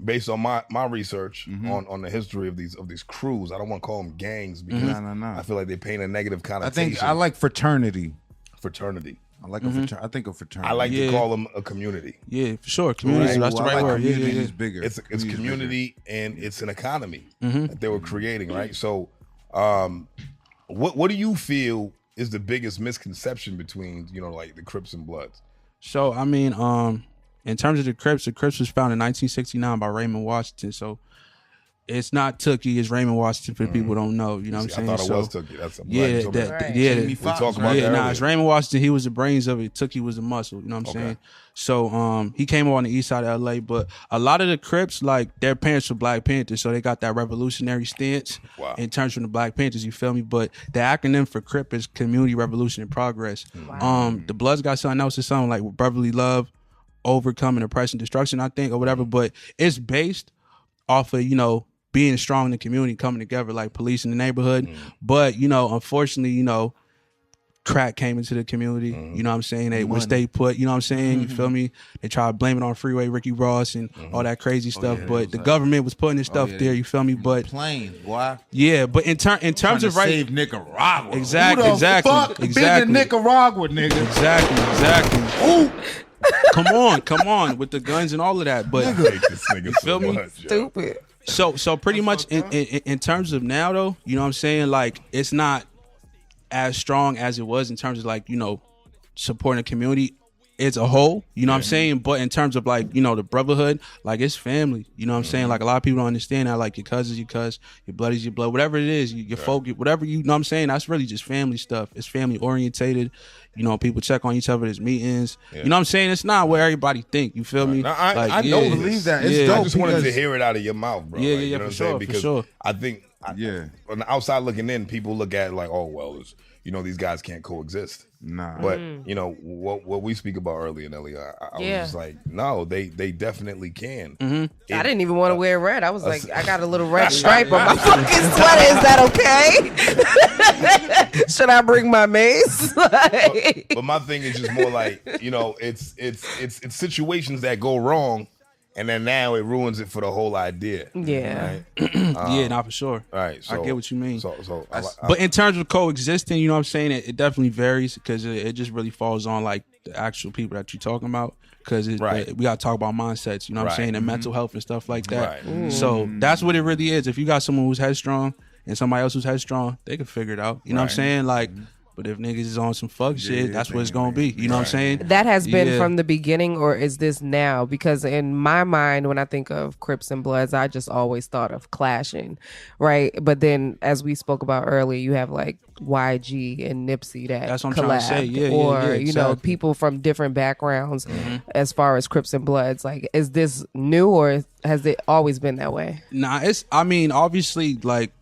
based on my research on the history of these crews, I don't want to call them gangs because No. I feel like they paint a negative I connotation. think I like fraternity. fraternity. I like a fraternity. I think a fraternity. I like to Yeah. call them a community. Yeah, for sure. Community, Ooh, that's the I right like word. Yeah, community yeah, is yeah. bigger. It's Community is community and it's an economy that they were creating, right? So, what do you feel is the biggest misconception between, you know, like the Crips and Bloods? So I mean, in terms of the Crips was founded in 1969 by Raymond Washington. So it's not Tookie, it's Raymond Washington for the people who don't know. You know what I'm saying? I thought it so, was Tookie. That's a yeah, black that, Right. yeah, Jamie we Foxx, talked right? about yeah, that nah, earlier. it's Raymond Washington. He was the brains of it. Tookie was the muscle. You know what I'm saying? So he came on the east side of LA, but a lot of the Crips, like their parents were Black Panthers, so they got that revolutionary stance Wow. in terms from the Black Panthers. You feel me? But the acronym for Crip is Community Revolution and Progress. The Bloods got something else. It's something like brotherly love, overcoming oppression, destruction, I think, or whatever. But it's based off of, you know, being strong in the community, coming together, like police in the neighborhood. But, you know, unfortunately, you know, crack came into the community. You know what I'm saying? They would stay put. You know what I'm saying? You feel me? They tried to blame it on Freeway Ricky Ross and all that crazy stuff. But the government was putting this stuff there. You feel me? But Planes, boy. yeah, but in terms Trying of to save Nicaragua. Exactly, Who the exactly, fuck exactly. been to Nicaragua, nigga? exactly. Ooh. come on, with the guns and all of that. But I hate this nigga feel so me? much, yo. Stupid. so pretty much in terms of now though, you know what I'm saying? Like it's not as strong as it was in terms of like, you know, supporting the community as a whole, you know what I'm saying? But in terms of like, you know, the brotherhood, like it's family, you know what I'm saying? Like a lot of people don't understand that, like your cousins, your cuz, your blood is your blood, whatever it is, your folk, whatever, you know what I'm saying? That's really just family stuff. It's family orientated. You know, people check on each other. There's meetings. You know what I'm saying? It's not where everybody think. You feel me? Now, I yeah. know believe that. It's Yeah. dope. I just wanted to because- hear it out of your mouth, bro. Yeah, Like, yeah, you know for what I'm sure, saying? for Because sure. I think, Yeah. on the outside looking in, people look at it like, oh, well, it's, you know, these guys can't coexist. Nah. But, you know, what we speak about earlier, Nelly, I was Yeah. just like, no, they definitely can. I didn't even want to wear red. I was like, I got a little red stripe on my fucking sweater. Is that okay? Should I bring my mace? Like, But my thing is just more like, you know, it's situations that go wrong and then now it ruins it for the whole idea. Yeah. Right? Yeah, not for sure. Right. So, I get what you mean. So But in terms of coexisting, you know what I'm saying? It definitely varies because it just really falls on like the actual people that you're talking about. Because we got to talk about mindsets, you know what I'm saying, and mental health and stuff like that. Right. So that's what it really is. If you got someone who's headstrong and somebody else who's headstrong, they can figure it out. You know what I'm saying? Like, but if niggas is on some fuck shit, that's what it's going to be. You know what I'm saying? That has been from the beginning, or is this now? Because in my mind, when I think of Crips and Bloods, I just always thought of clashing, right? But then, as we spoke about earlier, you have like YG and Nipsey that that's what I'm trying to say. Yeah, or exactly. you know, people from different backgrounds as far as Crips and Bloods. Like, is this new or has it always been that way? Nah, I mean, obviously, like,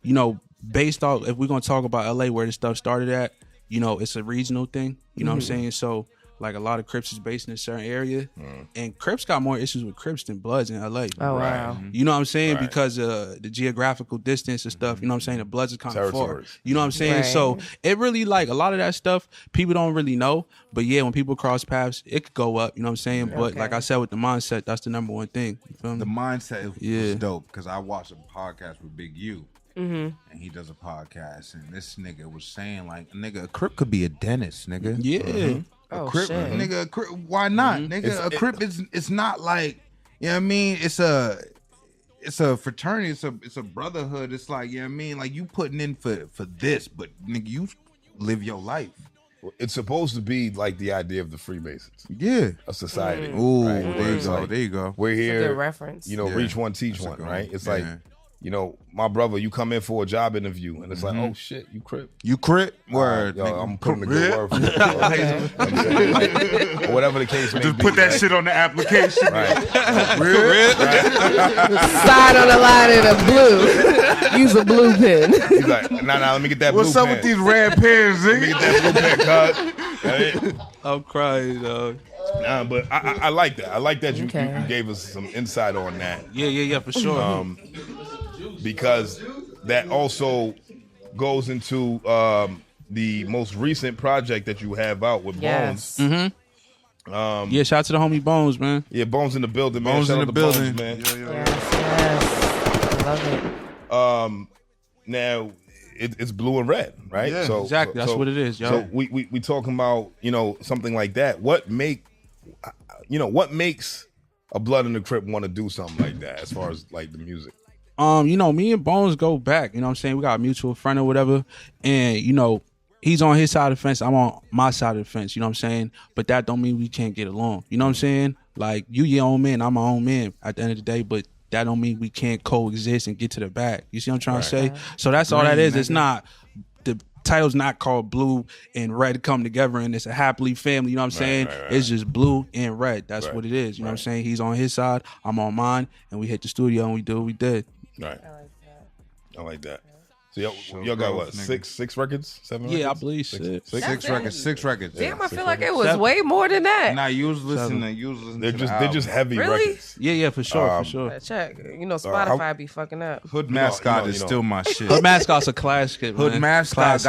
you know, based off, if we're gonna talk about LA where this stuff started at, you know, it's a regional thing. You know what I'm saying? So like a lot of Crips is based in a certain area, and Crips got more issues with Crips than Bloods in LA. Oh wow! You know what I'm saying? Because the geographical distance and stuff. You know what I'm saying? The Bloods is kind of far. You know what I'm saying? Right. So it really, like, a lot of that stuff people don't really know. But yeah, when people cross paths, it could go up. You know what I'm saying? But like I said, with the mindset, that's the number one thing. You feel me? The mindset was dope because I watched a podcast with Big U. And he does a podcast, and this nigga was saying, like, nigga, a Crip could be a dentist, nigga. Yeah. Oh, Crip, shit. nigga, a Crip, why not, nigga? A Crip is, it's not like, you know what I mean? It's a fraternity, it's a brotherhood. It's like, you know what I mean? Like, you putting in for this, but nigga, you live your life. It's supposed to be like the idea of the Freemasons. Yeah. A society. Ooh, right? there you go. There you go. We're here. It's a good reference. You know, reach one, teach one, right? It's like, you know, my brother, you come in for a job interview, and it's like, oh shit, you Crip. You Crip? Word. Yo, I'm putting a good word for you. Or whatever the case may be. Just put that shit on the application. Right. Sign on the line in a blue. Use a blue pen. He's like, nah, let me get that What's blue up pen. with these red pens, Let me nigga? get that blue pen, cuz. I'm crying, dog. Nah, but I like that. I like that you gave us some insight on that. Yeah, for sure. Because that also goes into the most recent project that you have out with Yes. Bones. Yeah, shout out to the homie Bones, man. Yeah, Bones in the building, man. Bones Shout in out the to Bones, building. man. Yes. I love it. Now it's blue and red, right? Yeah, exactly. That's what it is, yo. So we talking about, you know, something like that. What makes a Blood and the Crip want to do something like that as far as like the music? You know, me and Bones go back. You know what I'm saying? We got a mutual friend or whatever. And, you know, he's on his side of the fence. I'm on my side of the fence. You know what I'm saying? But that don't mean we can't get along. You know what I'm saying? Like, you your own man, I'm my own man at the end of the day. But that don't mean we can't coexist and get to the bag. You see what I'm trying to say? So that's all that is. It's not, the title's not called Blue and Red come together and it's a happily family. You know what I'm saying? It's just Blue and Red. That's what it is. You know what I'm saying? He's on his side, I'm on mine, and we hit the studio and we do what we did. Right. I like that. So y'all got what? Six records? 7 records? Yeah, I believe six. Six records. Damn, I feel like it was way more than that. Nah, you was listening. They're just heavy Really? records. Yeah, for sure, for sure. Check. You know, Spotify be fucking up. Hood Mascot is still my shit. Hood Mascot's a classic, man. Hood Mascot Classic.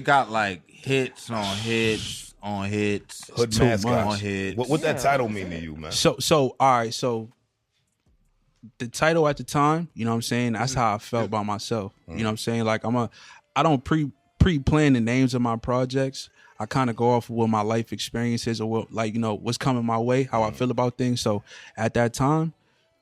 got like hits on hits on hits. Hood Too Mascot. much hits. What that title mean to you, man? So all right, so the title at the time, you know what I'm saying, that's how I felt by myself. You know what I'm saying? Like I don't pre-plan the names of my projects. I kind of go off of what my life experience is or what, like, you know, what's coming my way, how I feel about things. So at that time,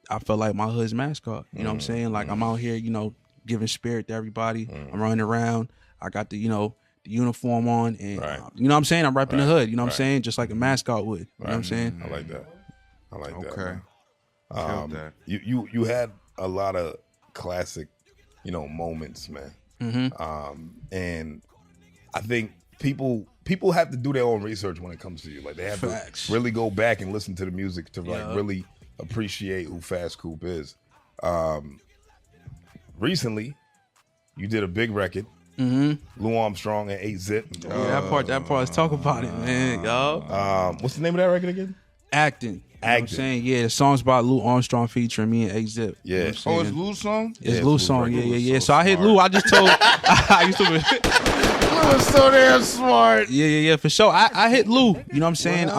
I felt like my hood's mascot. You know what I'm saying? Like, I'm out here, you know, giving spirit to everybody. I'm running around. I got the, you know, the uniform on, and you know what I'm saying? I'm repping the hood. You know what I'm saying? Just like a mascot would. You know what I'm saying? I like that. Okay. Man. You had a lot of classic, you know, moments, man. And I think people have to do their own research when it comes to you. Like, they have to really go back and listen to the music to like really appreciate who Fasscoupe is. Recently, you did a big record. Lou Armstrong and 8-Zip. Yeah, that part. Let's talk about it, man, y'all. What's the name of that record again? Acting. You know what I'm saying? Yeah, the song's by Lou Armstrong featuring me and 8-Zip. Yeah. You know what I'm It's Lou's song? It's Lou's song. Yeah. So I hit Lou. I just told. I used to. Lou was so damn smart. Yeah, for sure. I hit Lou. You know what I'm saying?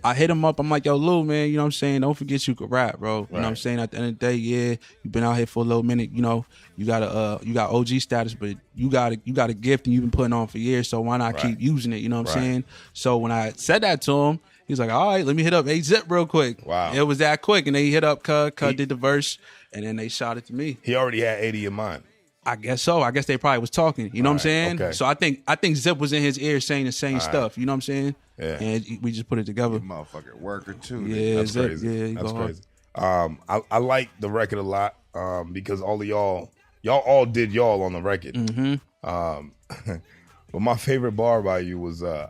I hit him up. I'm like, yo, Lou, man, you know what I'm saying? Don't forget you could rap, bro. You know what I'm saying? At the end of the day, yeah, you've been out here for a little minute. You know, you got OG status, but you got a gift and you've been putting on for years. So why not keep using it? You know what I'm saying? So when I said that to him, he was like, all right, let me hit up A-Zip real quick. Wow. It was that quick. And then he hit up Cud did the verse, and then they shot it to me. He already had 80 in mind. I guess so. I guess they probably was talking. You know what I'm saying? Okay. So I think Zip was in his ear saying the same stuff. You know what I'm saying? Yeah. And we just put it together. Motherfucking worker too. Yeah, That's Zip, crazy. yeah, That's crazy. I like the record a lot because all of y'all all did y'all on the record. But my favorite bar by you was I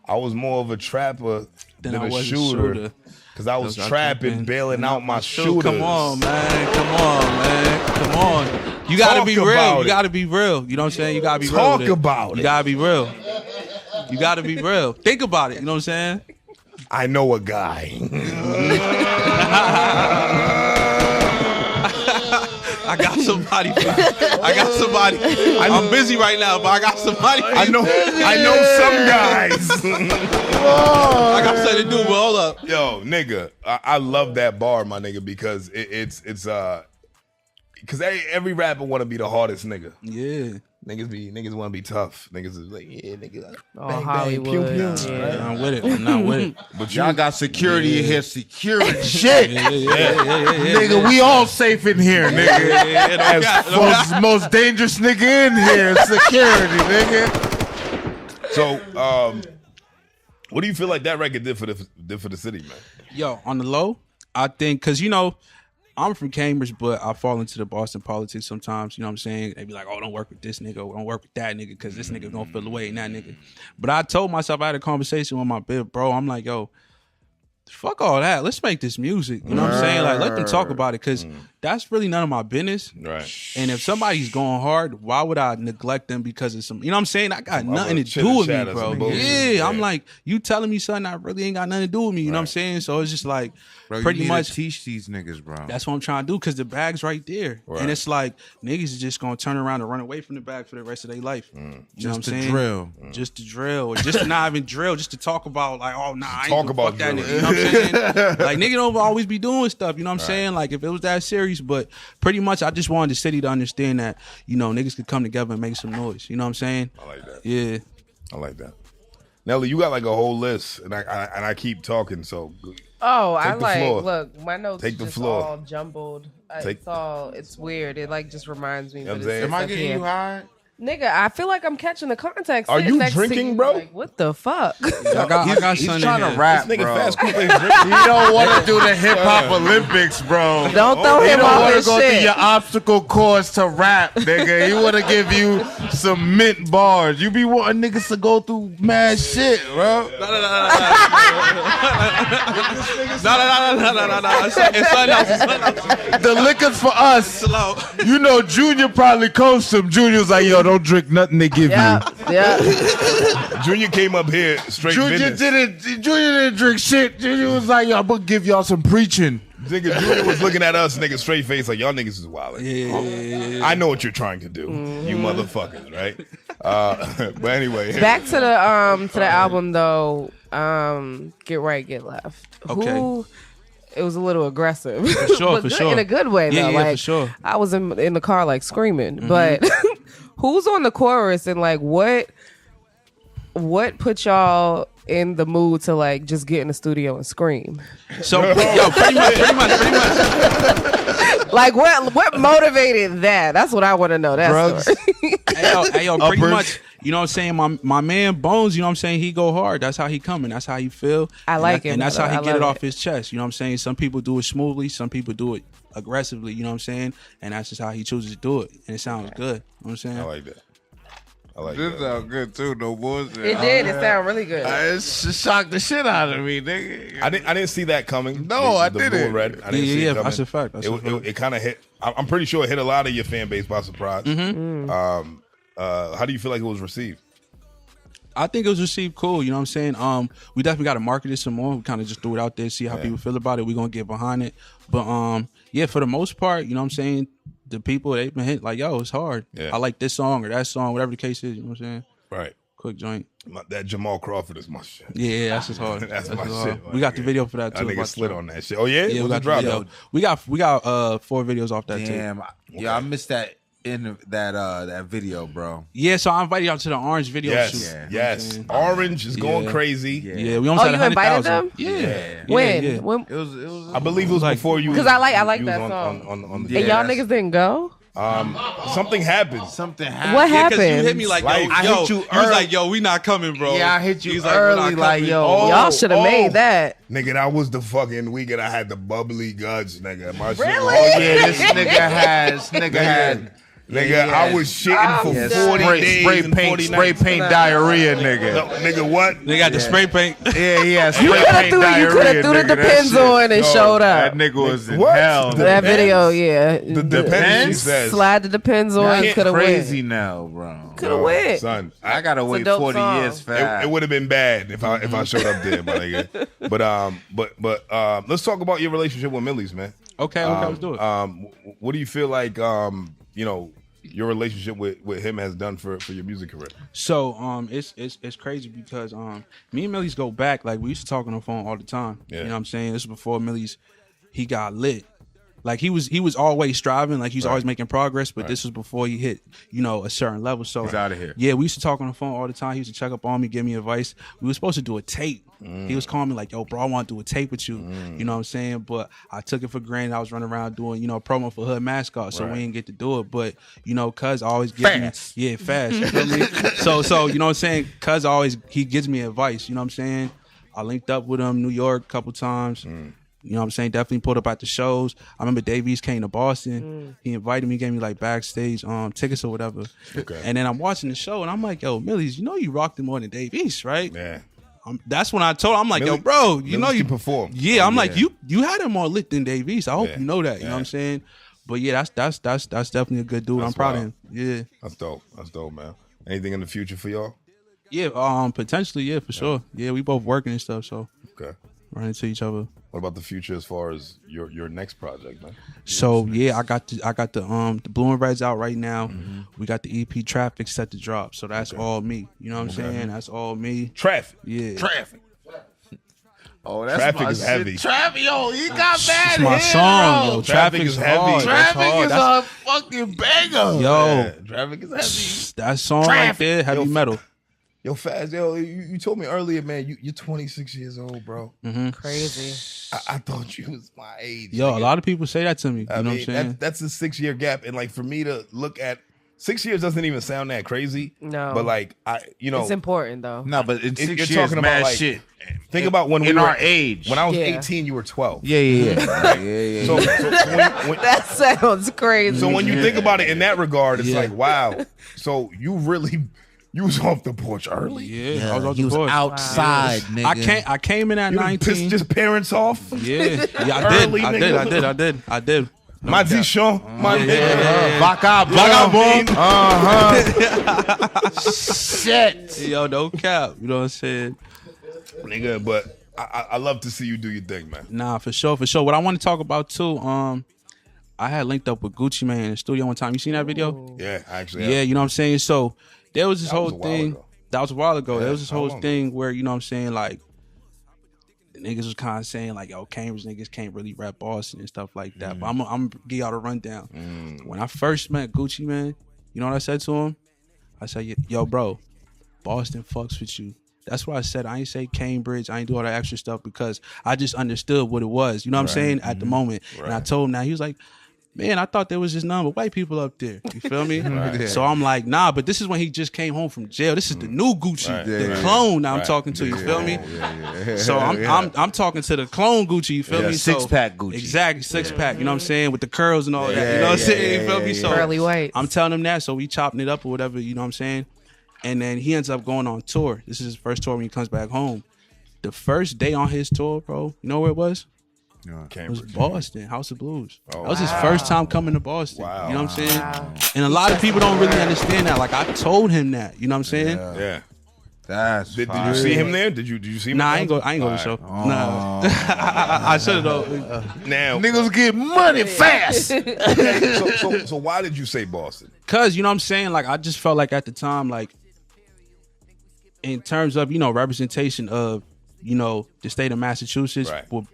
was more of a trapper than I a was a shooter. Because I was trapping, bailing out my shooters. Come on, man. Come on. You gotta be real. You gotta be real. You know what I'm saying? You gotta be real. Talk about it. You gotta be real. You gotta be real. Think about it. You know what I'm saying? I know a guy. I got somebody. I'm busy right now, but I got somebody. I know some guys. I got something to do, but hold up. Yo, nigga, I love that bar, my nigga, because it's because every rapper want to be the hardest nigga. Yeah. Niggas want to be tough. Niggas is like, yeah, nigga. Oh, Bang, Hollywood. pew, pew. Yeah. I'm with it. I'm not with it. But y'all got security in here, securing shit. Yeah. Nigga, we all safe in here, nigga. Most dangerous nigga in here, security, nigga. So, what do you feel like that record did for the city, man? Yo, on the low, I think, because, you know, I'm from Cambridge, but I fall into the Boston politics sometimes. You know what I'm saying? They be like, oh, don't work with this nigga. Or don't work with that nigga because this nigga gonna feel away and that nigga. But I told myself, I had a conversation with my big bro. I'm like, yo, fuck all that. Let's make this music. You know what I'm saying? Like, let them talk about it because that's really none of my business. Right. And if somebody's going hard, why would I neglect them because of some, you know what I'm saying? I got nothing to do with me, bro. Yeah, I'm like, you telling me something I really ain't got nothing to do with me. You know what I'm saying? So it's just like, Bro, pretty you need much to teach these niggas, bro. that's what I'm trying to do because the bag's right there. Right. And it's like, niggas is just going to turn around and run away from the bag for the rest of their life. You know what I'm Just to saying? drill. Just to drill. Or just to not even drill, just to talk about like, oh, nah, I ain't Talk gonna about fuck that drilling. nigga. You know what I'm saying? Like, nigga don't always be doing stuff. You know what I'm saying? Like, if it was that serious, but pretty much I just wanted the city to understand that, you know, niggas could come together and make some noise. You know what I'm saying? I like that. Yeah. I like that. Nelly, you got like a whole list, and I keep talking, so Oh, Take I the like floor. look. My notes Take the just floor. all jumbled. Take- It's weird. It like just reminds me. You know But what I'm it's saying? Am I stuff getting here. you high? Nigga, I feel like I'm catching the context. Are sitting you next to drinking, you, bro? Like, what the fuck? I got He's something trying in to here. rap, this nigga bro. Fasscoupe ain't drinking. He don't want to do the hip hop Olympics, bro. Don't throw He him don't off want to his go through shit. your obstacle course to rap, nigga. He want to give you some mint bars. You be wanting niggas to go through mad shit, bro. No. It's something else. The liquor's for us. Slow. You know, Junior probably coached him. Junior's like, yo, don't drink nothing they give Yeah, yeah. Junior came up here you. straight Junior business. didn't drink shit. Junior was like, yo, I'm gonna give y'all some preaching. Nigga, Junior was looking at us, nigga, straight face, like, y'all niggas is wildin'. Yeah. I know what you're trying to do, you motherfuckers, right? But anyway. Back to the album though. Get Right, Get Left. Okay. It was a little aggressive, sure, but for good, sure. in a good way though. Yeah, like for sure. I was in the car like screaming, but who's on the chorus and like what put y'all in the mood to like just get in the studio and scream? So, yo, pretty much. Like what motivated that? That's what I want to know. That Drugs. story. Hey, yo, pretty Uppers. much, you know what I'm saying? My man Bones, you know what I'm saying? He go hard. That's how he coming. That's how he feel. I like and him, And that's brother. how I he get it love off his chest. You know what I'm saying? Some people do it smoothly. Some people do it aggressively. You know what I'm saying? And that's just how he chooses to do it. And it sounds good. You know what I'm saying? I like that. I like This that. sound good too, no bullshit. It did. It sounded really good. It shocked the shit out of me, nigga. I didn't see that coming. No, I the didn't. Blue Red. I didn't see Yeah, it coming. that's a fact. That's a fact. It kind of hit. I'm pretty sure it hit a lot of your fan base by surprise. Mm-hmm. How do you feel like it was received? I think it was received cool. You know what I'm saying? We definitely got to market it some more. We kind of just threw it out there, see how people feel about it. We're going to get behind it. But yeah, for the most part, you know what I'm saying? The people, they've been hit like, yo, it's hard. Yeah. I like this song or that song, whatever the case is. You know what I'm saying? Right. quick joint. That Jamal Crawford is my shit. Yeah, that's just hard. That's my hard. shit. We got the video for that I too. think about it slid to on that shit. Oh yeah, Yeah, we What's got the drop? the video. We got 4 videos off that tape. Damn, yeah, I missed that in that video, bro. Yeah, so I invited y'all to the Orange video shoot. Yes, Yeah. yes. Orange is going Yeah. crazy. Yeah, we almost Oh, had you invited 100,000. them? Yeah. When? Yeah. When? It was. I believe it was Like- before you. 'Cause I like you that was song. on the Yeah. And y'all that's- niggas didn't go? something happened. Something happened. What Yeah, 'cause happened? you hit me like, yo, Like, I yo. hit you He was early. like, yo, we not coming, bro. Yeah, I hit you He's like, we're early. not Like, coming. yo, Oh, Y'all should have made that. Nigga, that was the fucking weekend I had the bubbly guts, nigga. My shit was- oh yeah, this nigga had. Nigga, Yeah. I was shitting for Yeah, 40 days spray and 40 nights. paint diarrhea, nigga. No, nigga, what? They got the spray paint. Yeah, spray You could have paint threw diarrhea, the nigga, that depends shit. on and showed That up. nigga was in What? hell. That Depends? video, yeah. The depends, she says. Slide the depends on. That's Could have crazy went. now, bro. Could have went. Son, I gotta wait dope 40 song. years fast. it would have been bad if I showed up there, my nigga. But let's talk about your relationship with Millyz, man. Okay, let's do it. What do you feel like your relationship with him has done for your music career? So it's crazy because me and Millyz go back. Like we used to talk on the phone all the time. Yeah. You know what I'm saying? This was before Millyz he got lit. Like he was always striving, like he's always making progress, but this was before he hit, a certain level. So He's outta here. Yeah, we used to talk on the phone all the time. He used to check up on me, give me advice. We were supposed to do a tape. He was calling me like, yo, bro, I want to do a tape with you. You know what I'm saying? But I took it for granted. I was running around doing, promo for Hood Mascot, so we didn't get to do it. But, cuz always gives Fast. me fast. You feel me? So you know what I'm saying? Cuz he gives me advice, you know what I'm saying? I linked up with him New York a couple times. You know what I'm saying? Definitely pulled up at the shows. I remember Dave East came to Boston. He invited me, gave me like backstage tickets or whatever. Okay. And then I'm watching the show and I'm like, yo, Millyz, you rocked him more than Dave East, right? Yeah. That's when I told him, I'm like, yo, Millyz- bro, Millyz can perform. Yeah, I'm Yeah. like, you had him more lit than Dave East. I hope Yeah. you know that. You know what I'm saying? But yeah, that's definitely a good dude. That's I'm proud wild. of him. Yeah. That's dope, man. Anything in the future for y'all? Yeah, potentially, yeah, for sure. Yeah, we both working and stuff, so Okay. run into each other. What about the future as far as your next project, man? So yeah, I got the Blue and Reds out right now. We got the EP Traffic set to drop. So that's all me. You know what I'm saying? That's all me. Traffic. Yeah. Traffic. Oh, that's Traffic my is shit. heavy. Traffic, yo, he got It's bad my hair, song, yo. yo. Traffic is heavy. hard. That's Traffic hard. is a fucking banger. Yo, Traffic is heavy. that song right Traffic. there, heavy metal. Yo, Fass, you told me earlier, man, you're 26 years old, bro. Crazy. I thought you was my age. Yo, nigga. a lot of people say that to me. You I know mean, what I'm saying? that's a 6-year gap, and like for me to look at 6 years doesn't even sound that crazy. No. but like It's important though. No, but in 6 you're years, talking about, mad like, shit. think about when we in were our age. When I was Yeah. 18, you were 12. Yeah. So That sounds crazy. so when you think about it in that regard, it's Yeah. like, wow. So you was off the porch early. Yeah, I was off he the was board. outside, nigga. I came in at You done 19. pissed just parents off. Yeah, Early, I did. My Dijon, my nigga. Vagabond. Shit. Yo, no cap. You know what I'm saying? Nigga, but I love to see you do your thing, man. Nah, for sure. What I want to talk about too, I had linked up with Gucci Mane in the studio one time. You seen that video? Yeah, actually. Yeah, you know what I'm saying? So there was this That was whole a while thing. ago. That was a while ago. Yeah, There was this how whole long thing where, you know what I'm saying, like, the niggas was kind of saying, like, yo, Cambridge niggas can't really rap Boston and stuff like that. But I'm going to give y'all a rundown. When I first met Gucci Mane, you know what I said to him? I said, yo, bro, Boston fucks with you. That's what I said. I ain't say Cambridge. I ain't do all that extra stuff because I just understood what it was. You know what I'm saying? At the moment. And I told him that. He was like, man, I thought there was just none but white people up there. You feel me? So I'm like, nah, but this is when he just came home from jail. This is the new Gucci, the clone that I'm talking to. You feel me? So I'm talking to the clone Gucci. You feel me? Six-pack Gucci. Exactly, 6-pack. You know what I'm saying? With the curls and all that. You know what I'm saying? You feel me? So Pearly whites. I'm telling him that. So we chopping it up or whatever. You know what I'm saying? And then he ends up going on tour. This is his first tour when he comes back home. The first day on his tour, bro, you know where it was? It was Cambridge. Boston, House of Blues. Oh, that was his first time coming to Boston. Wow. You know what I'm saying? And a lot of people don't really understand that. Like, I told him that. You know what I'm saying? Yeah. That's Did you see him there? Did you see him? Nah, at I ain't go the to the show. Nah. I should have though. Now, niggas get money fast. so why did you say Boston? Cause you know what I'm saying? Like, I just felt like at the time, like, in terms of representation of the state of Massachusetts, Right. with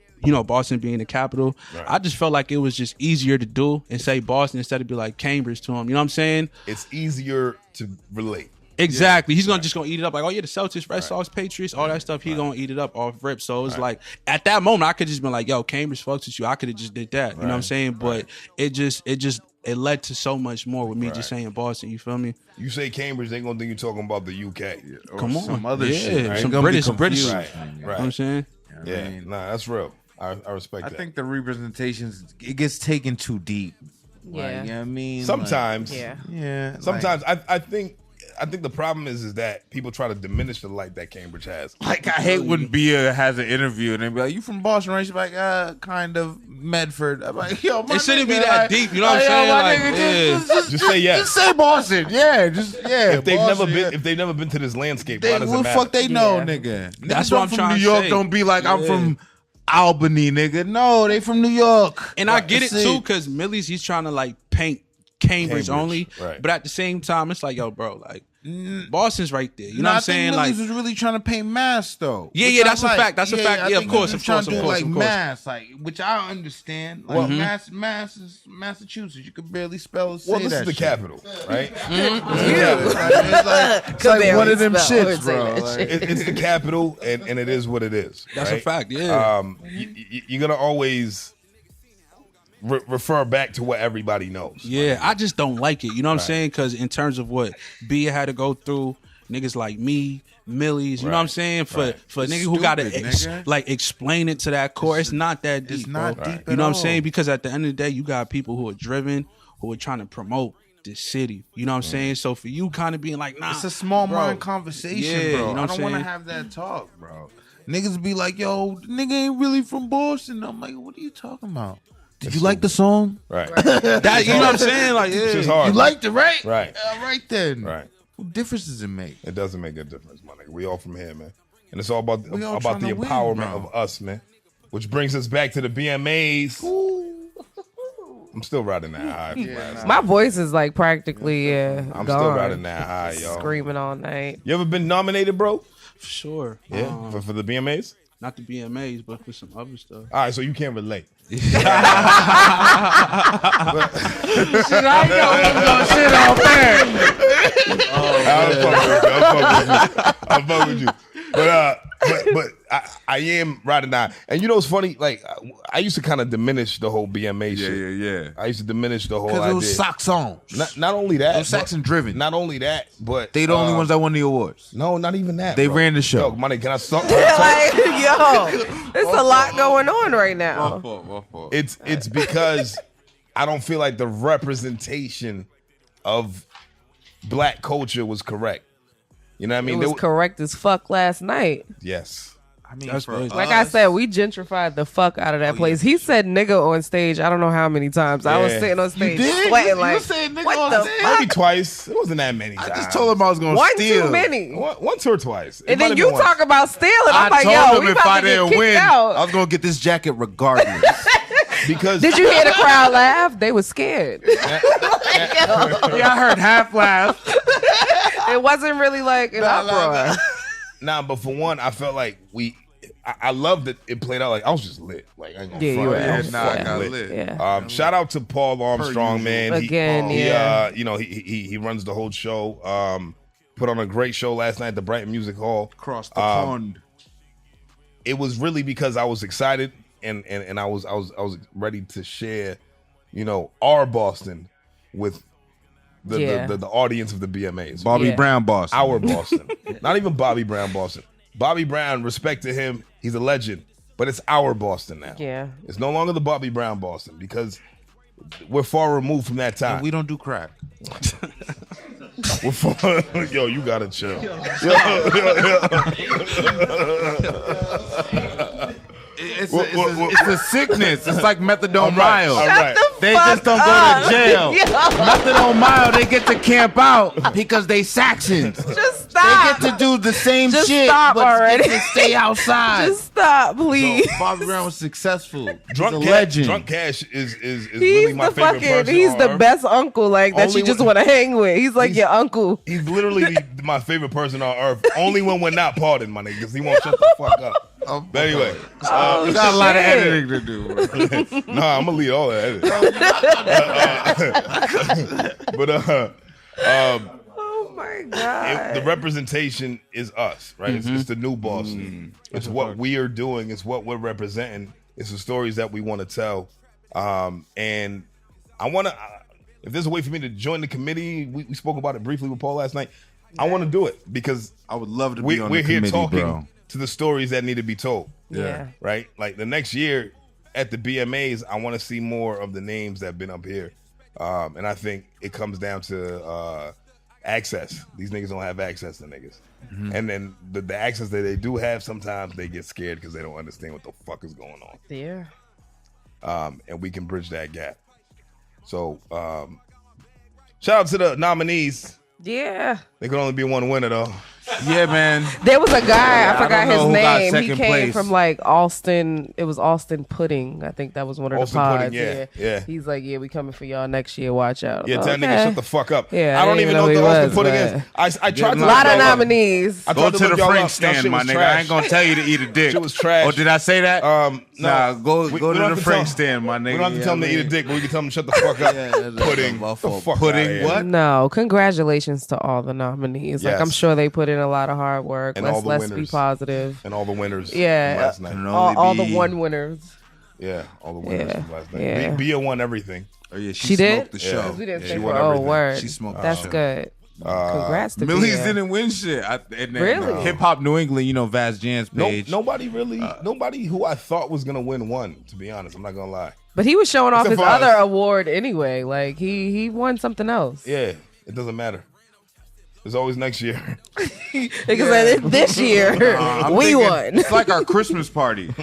Boston being the capital, Right. I just felt like it was just easier to do and say Boston instead of be like Cambridge to him. You know what I'm saying? It's easier to relate. Exactly. He's just gonna eat it up. Like, oh yeah, the Celtics, Red Sox, Patriots, all that stuff. He gonna eat it up off rip. So it's like at that moment, I could just been like, yo, Cambridge fucks with you. I could have just did that. You know what I'm saying? But it led to so much more with me just saying Boston. You feel me? You say Cambridge, they gonna think you're talking about the UK. Come on, some other yeah, shit. some Gonna be British. confused. Right. You know Right. what I'm saying? Yeah. Nah, that's real. I respect I that. think the representations, it gets taken too deep. Yeah. Like, you know what I mean? sometimes. Yeah. Like, yeah. Sometimes I think the problem is that people try to diminish the light that Cambridge has. Like I hate when Bia has an interview and they be like, "You from Boston, right?" She's like, kind of Medford." I'm like, "Yo, my It shouldn't be nigga, that like, deep, you know what I'm yo, saying? my Like, nigga, Just say yes. Just say Boston, yeah. If they've Boston, never been to this landscape, they, why does it what the matter? fuck they know, Yeah. nigga? That's Niggas what I'm from trying New to York. say. Don't be like I'm Yeah. from Albany, nigga. No, they from New York. And I get it That's too, because Millyz, he's trying to like paint Cambridge only. right. But at the same time, it's like, yo, bro, like Boston's right there. You know what I'm saying? I Like, think Millyz was really trying to paint Mass though. Yeah, which yeah, I that's a like. fact. That's a fact. I Yeah, of think course, he of was trying course, to of do course, like of course. Mass, like which I understand. Like Mass is Massachusetts. You could barely spell. Say Well, this that is the shit. capital, right? It's like one of them Could barely shits, spell or bro. say Like, It's the capital, and it is what it is. that's a right? fact. Yeah. You're gonna always refer back to what everybody knows. Yeah, I just don't like it. You know what I'm saying? Because in terms of what Bia had to go through, niggas like me, Millyz, you know what I'm saying? For niggas who got to stupid, nigga. like explain it to that core, it's not that deep. it's not bro. deep You at know what I'm all. saying? Because at the end of the day, you got people who are driven, who are trying to promote this city. You know what I'm saying? So for you kind of being like, nah, It's a small bro. mind conversation, Yeah, bro. you know I what don't I'm want to saying? have that talk, bro. Niggas be like, "Yo, nigga ain't really from Boston." I'm like, "What are you talking about? Did you like the song? Right. That, you know what I'm saying? Like, It's just yeah. hard. You liked it, right? Right. Right then. Right. What difference does it make? It doesn't make a difference, my nigga. We all from here, man. And it's all about We all the tryna win, empowerment bro. of us, man. Which brings us back to the BMAs. I'm still riding that high. from last night. My voice is like practically I'm gone. still riding that high, yo. Screaming all night. You ever been nominated, bro? For sure. Yeah. For the BMAs? Not the BMAs, but for some other stuff. All right, so you can't relate. I'm fucking with you. But I am riding that. And you know what's funny? Like I used to kind of diminish the whole BMA shit. Yeah. I used to diminish the whole Because idea. it was Sox songs. Not only that, It was Saxon driven. Not only that, but They the only ones that won the awards. No, not even that. They bro. ran the show. Yo, money, can I stop? Like, yo, there's a lot going on right now. It's because I don't feel like the representation of black culture was correct. You know what I mean? It was correct as fuck last night. Yes. I mean, That's for crazy. Like I said, we gentrified the fuck out of that place. He said nigga on stage. I don't know how many times. I was Yeah. sitting on stage did? sweating You like, said nigga what on the stage? fuck? Maybe twice. It wasn't that many I times. just told him I was going to One steal. too many. Once or twice. It And might then have you been once. talk about stealing. I'm I like, told yo, him we if about I to get didn't kicked win, out. I was going to get this jacket regardless. Because Did you hear the crowd laugh? They were scared. Yeah, I heard half laugh. It wasn't really like an uproar. Nah, but for one, I felt like I loved that it played out like I was just lit. Like I ain't gonna Yeah, front. you were. I was I fucking got lit. lit. Yeah. Shout out to Paul Armstrong, man. Again, he, yeah. he runs the whole show. Put on a great show last night at the Brighton Music Hall. Across the pond. It was really because I was excited and I was ready to share, our Boston with the audience of the BMAs. Bobby Yeah. Brown boss. Our Boston. Not even Bobby Brown Boston. Bobby Brown, respect to him, he's a legend. But it's our Boston now. Yeah. It's no longer the Bobby Brown Boston because we're far removed from that time. We don't do crack. We're far, yo, you gotta chill. It's a sickness. It's like methadone mild. All right. They just don't go to jail. Methadone mild, they get to camp out because they Saxons. Just stop. They get to do the same Just shit, stop but already. get to stay outside. Just stop, please. So Bobby Brown was successful. He's a Drunk legend. Drunk Cash is He's really my the favorite person. he's on the earth. best uncle like that Only you just when- want to hang with. He's like your uncle. He's literally my favorite person on earth. Only when we're not partying, my nigga, because he won't shut the fuck up. But anyway, You got a lot of shit. editing to do. Bro. nah, I'm gonna leave all that. Oh my god. The representation is us, right? It's the new boss. It's what we are doing. It's what we're representing. It's the stories that we want to tell. And I want to. If there's a way for me to join the committee, we spoke about it briefly with Paul last night. I want to do it because I would love to be we're on the here committee, talking bro. to the stories that need to be told. Yeah. Right? Like the next year at the BMAs, I want to see more of the names that have been up here. And I think it comes down to access. These niggas don't have access to niggas. And then the access that they do have, sometimes they get scared because they don't understand what the fuck is going on. Yeah. And we can bridge that gap. So shout out to the nominees. Yeah. There could only be one winner though. Yeah, man. There was a guy, I I forgot don't know his who got name. He second came place. from like Austin. It was Austin Pudding. I think that was one of Austin the pods. Pudding, yeah. He's like, yeah, we coming for y'all next year. Watch out. Yeah, tell that Okay. nigga shut the fuck up. Yeah, I don't even know what the Austin was, Pudding but- is. I tried to A look lot of y'all up. nominees. I Go tried to look the y'all Frank up. Y'all stand, shit my was nigga. trash. I ain't gonna tell you to eat a dick. Shit was trash. Oh, did I say that? No. Nah, go We to don't the have to Frank tell- stand, my nigga. We don't have to Yeah, tell them I to eat a mean- dick, but we can tell them to shut the fuck up. Pudding. The fuck Pudding outta here. what? No, congratulations to all the nominees. Like Yes. I'm sure they put in a lot of hard work. And all the Let's be winners. positive. And all the winners Yeah. from last night. And All the one winners. Yeah, all the winners Yeah. from last night. Yeah. Bia won everything. Oh yeah, She did? smoked the show. Yeah. We didn't She say won for everything. word. She smoked That's the show. good. Congrats to Millyz Bia. didn't win shit. Really? Hip Hop New England, you know, Vaz Jan's page. Nobody really, nobody who I thought was gonna win won. To be honest, I'm not gonna lie. But he was showing off Except his for us. other award anyway. Like he won something else. Yeah, it doesn't matter. It's always next year. Because this year I'm we thinking won. It's like our Christmas party.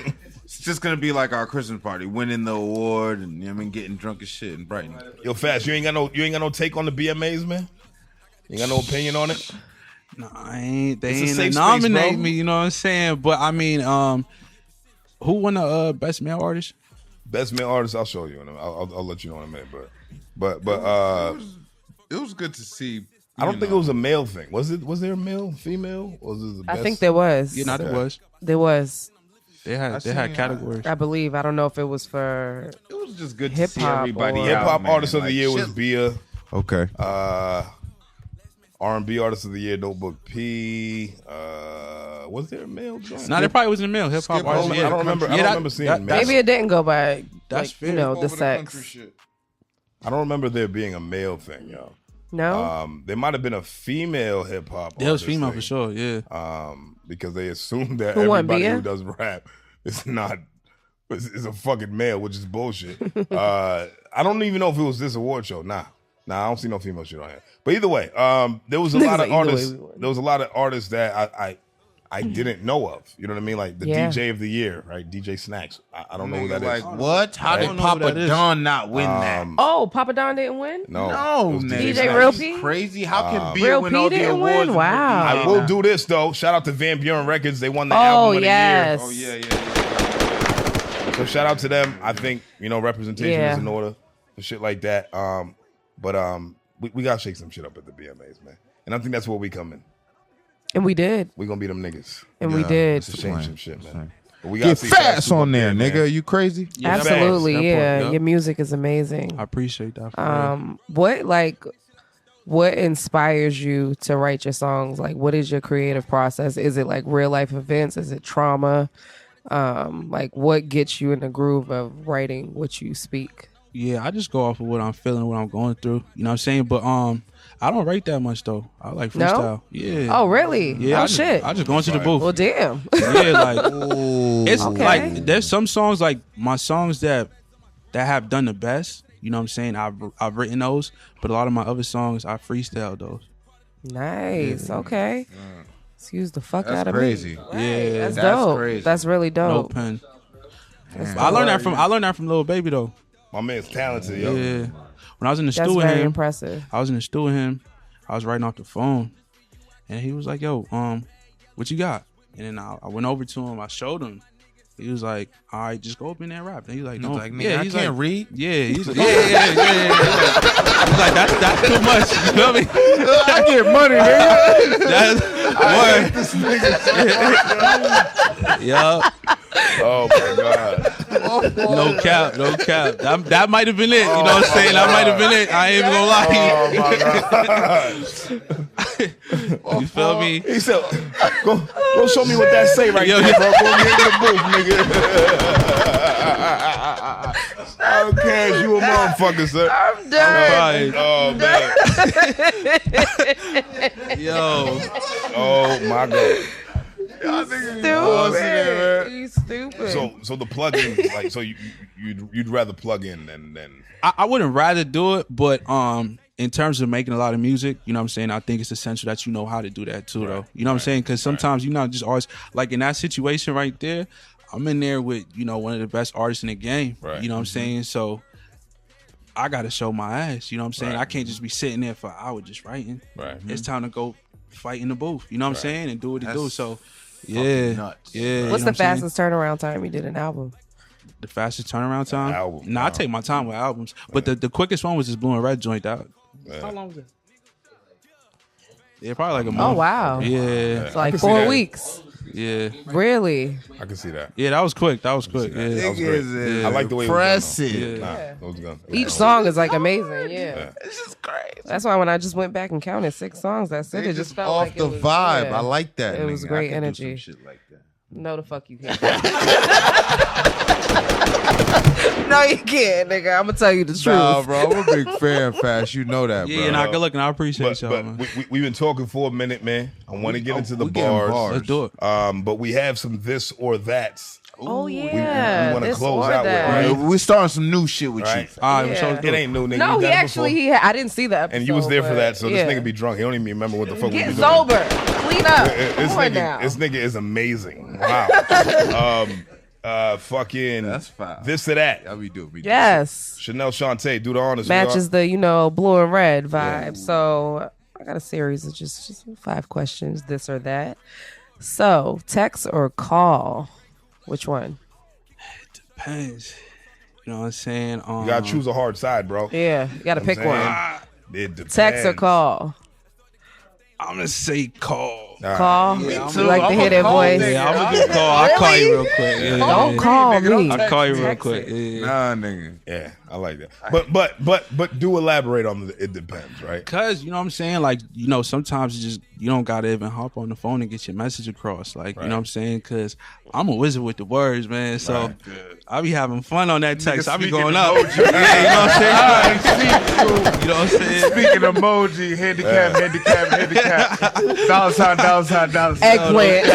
It's just gonna be like our Christmas party, winning the award and you know what I mean, getting drunk as shit in Brighton. Yo, Fass, you ain't got no take on the BMAs, man. You ain't got no opinion on it. No, I ain't. They It's a ain't safe space, nominate bro. me. You know what I'm saying? But I mean, who won the best male artist? Best male artist, I'll show you. I'll let you know in a minute. But It was good to see. I don't think it was a male thing. Was it? Was there a male, female? Was it the best? I think there was. Yeah, no, there was. There was. They had categories. I believe. I don't know if it was for It was just good to see Hip-hop everybody. or- Hip hop out, man. artist of the Like, year was shit. Bia. Okay. R&B artist of the year, Notebook P. Was there a male joint? No, there probably wasn't a male hip hop Skip artist. over I don't remember. I don't remember seeing male. maybe it didn't go by That's like, fair. you know, the Over country sex. shit. I don't remember there being a male thing, yo. No? There might have been a female hip hop. There was artist female thing, for sure. Yeah. because they assume that Who won, everybody Bia? who does rap is not is a fucking male, which is bullshit. I don't even know if it was this award show. Nah, I don't see no female shit on here. But either way, there was a lot of Either way artists. we won. There was a lot of artists that I didn't know of. You know what I mean? Like the Yeah. DJ of the year, right? DJ Snacks. I don't know who that is. Like what? How I did don't know who Papa that is. Don not win that? Oh, Papa Don didn't win? No, No, it was nigga. DJ Snacks. Real That's P? crazy. How can Bia Real win P all the didn't win? awards? Wow. I will do this though. Shout out to Van Buren Records. They won the Oh, album of the yes. Oh yeah. year. So shout out to them. I think representation Yeah. is in order and shit like that. But we gotta shake some shit up at the BMAs, man. And I think that's where we come in. And we did. We gonna be them niggas. And we did. It's a change some shit, man. But we gotta Get see fast Fasscoupe on up there, man. nigga. You crazy? Yeah, Absolutely, that part, yeah. yeah. Your music is amazing. I appreciate that. For real. What inspires you to write your songs? Like, what is your creative process? Is it like real life events? Is it trauma? Like, what gets you in the groove of writing what you speak? Yeah, I just go off of what I'm feeling, what I'm going through. You know what I'm saying? But I don't write that much though. I like No? freestyle. Yeah. Oh, really? Yeah. Oh, I just, shit. I just go into the booth. Well, damn. Yeah, like it's Okay. like there's some songs like my songs that have done the best. You know what I'm saying? I've written those, but a lot of my other songs I freestyle those. Nice. Okay. Excuse the fuck That's out of crazy. me. Yeah, That's, That's dope. crazy. That's really no dope. pen. I learned that from Lil Baby though. My man's talented, yo. Yeah. When I was in the That's stew with very him, impressive. I was in the stew with him. I was writing off the phone, And he was like, yo, what you got? And then I went over to him. I showed him. He was like, all right, just go up in there and rap. And he's like, no, like, nigga, I can't read. Yeah, he's like, yeah. He's like, that's too much. You know what I mean? I get money, nigga. That's yeah. Oh my God. No cap. That might have been it. You know what I'm saying? That might have been it. I ain't even gonna lie. You feel me? He said, go show me what that say right there, bro. Go get in the booth, nigga. Okay, you a motherfucker, sir. I'm done. Oh, man. Yo. Oh, my God. Stupid. You stupid. So the plug-in, like, so you'd rather plug in than I wouldn't rather do it, but in terms of making a lot of music, you know what I'm saying, I think it's essential that you know how to do that too, though. You know what I'm saying? Because sometimes you're not just always, like in that situation right there, I'm in there with, you know, one of the best artists in the game. Right. You know what I'm saying? So I got to show my ass. You know what I'm saying? Right. I can't just be sitting there for an hour just writing. Right. It's time to go fight in the booth. You know what I'm saying? And do what it do. So, nuts. yeah. What's you know the fastest turnaround time you did an album? The fastest turnaround time? Album. Nah, I take my time with albums. But the quickest one was this Blue and Red joint out. How long was it? Yeah, probably like a month. Oh wow. Yeah. It's like can see 4 that. weeks. Yeah. Really? I can see that. Yeah, that was quick. That was quick. That Yeah. was great. Niggas I like the way it was impressive. done, though. Yeah. Nah, it was good. Each song is like amazing. Yeah. It's just crazy. That's why when I just went back and counted 6 songs, that's it. They It just felt off like the it was, vibe. yeah. I like that. It was nigga. great I could do some energy. shit like that. No, the fuck you can't. No, you can't, nigga. I'm gonna tell you the truth. Nah, bro, I'm a big fan, Fass. You know that, bro. Yeah, nah, good looking. I appreciate y'all, But man. we've been talking for a minute, man. I want to get into the we getting bars. Let's do it. But we have some this or that's. Oh yeah. we wanna this close or out with, that. right? We're starting some new shit with Right. you. Fass. All right, Yeah. so It ain't new, nigga. No, You he done it actually before. I didn't see the episode. And you was there for but that, so this yeah. nigga be drunk. He don't even remember what the fuck we Get be doing. sober. Clean up. This Come on now. nigga is amazing. Wow. Fucking That's fine. this or that. How we do? Yes. Shanelle Shante, do the honors. Matches the, blue and red vibe. So I got a series of just 5 questions, this or that. So text or call? Which one? Depends. You know what I'm saying? You gotta choose a hard side, bro. Yeah, you got to pick one. It depends. Text or call? I'm gonna say call. Call. Yeah, You like to hear that voice? Yeah, I'm gonna do call. I'll call you real quick. Yeah, Don't yeah. call me. I'll call you real Text quick. it. Yeah. Nah, nigga. Yeah, I like that. But do elaborate on the it depends, right? Cause you know what I'm saying, like sometimes you don't gotta even hop on the phone and get your message across, like you know what I'm saying. Cause I'm a wizard with the words, man. So I be having fun on that text. I be going up. Yeah, you know what I'm saying. You know what I'm saying. Speaking emoji, handicap. Dollar sign. Eggplant.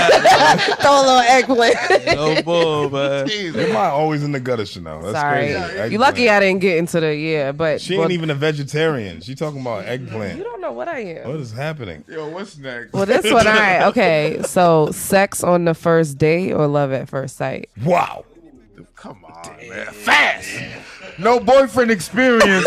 Throw a little eggplant. No bull, man. Your mind always in the gutter, Chanel. That's Sorry. crazy. You lucky I didn't get into the but She ain't even a vegetarian. She talking about eggplant. You don't know what I am. What is happening? Yo, what's next? Well, this one, okay. So, sex on the first date or love at first sight? Wow. Come on, man. Fast. No boyfriend experience.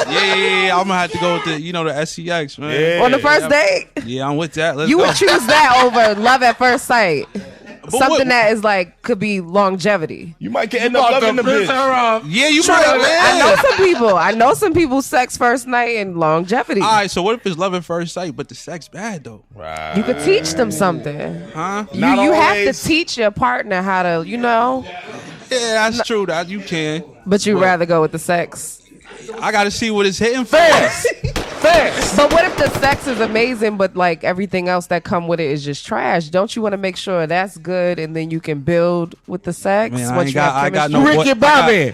Yeah, I'm gonna have to go with the the SCX, man. Yeah. On the first date? Yeah, I'm with that. Let's You go. would choose that over love at first sight. Something what- that is like could be longevity. You might end up loving the bitch. Yeah, you True. might. I know some people sex first night and longevity. All right, so what if it's love at first sight, but the sex bad though? Right. You could teach them something. Huh? You Not have always. to teach your partner how to, Yeah, that's true. That you can. but you rather go with the sex. I got to see what it's hitting for. But what if the sex is amazing, but like everything else that come with it is just trash? Don't you want to make sure that's good, and then you can build with the sex? Man, once you have I got chemistry? no. Ricky Bobby.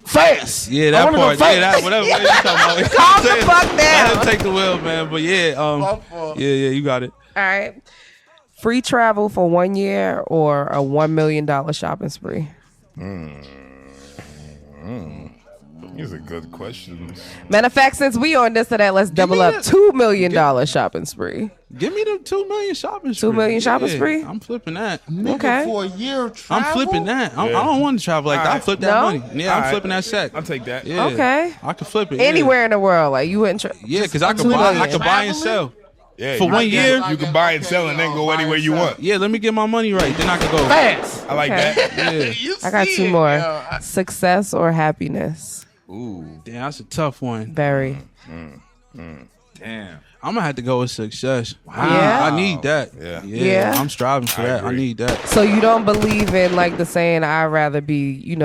Fast. Yeah, that part. Yeah, that whatever. What you talking about? Calm the fuck I down. didn't take the wheel, man. But yeah, yeah, you got it. All right. Free travel for 1 year or a $1 million shopping spree? These are good questions. Matter of fact, since we on this or that, let's double up $2 million shopping spree. Give me the 2 million shopping spree. 2 million shopping spree? I'm flipping that. Okay. For a year of travel? I'm flipping that. I don't want to travel like that. I flip that No? money. Yeah, I'm All flipping that sack. I'll take that. Yeah. Okay. I can flip it. Anywhere in the world, like you wouldn't. Yeah, because I $2 could buy. I million. could buy and sell. Yeah, For you 1 can- year? you can buy and sell and then go anywhere you want. Yeah, let me get my money right. Then I can go. Fast. I like Okay. that. Yeah. I got two more. Success or happiness? Ooh, Damn, that's a tough one. Very. damn. I'm gonna have to go with success. Yeah? I need that. Yeah. Yeah. I'm striving for that. I agree. need that. So you don't believe in like the saying, "I'd rather be,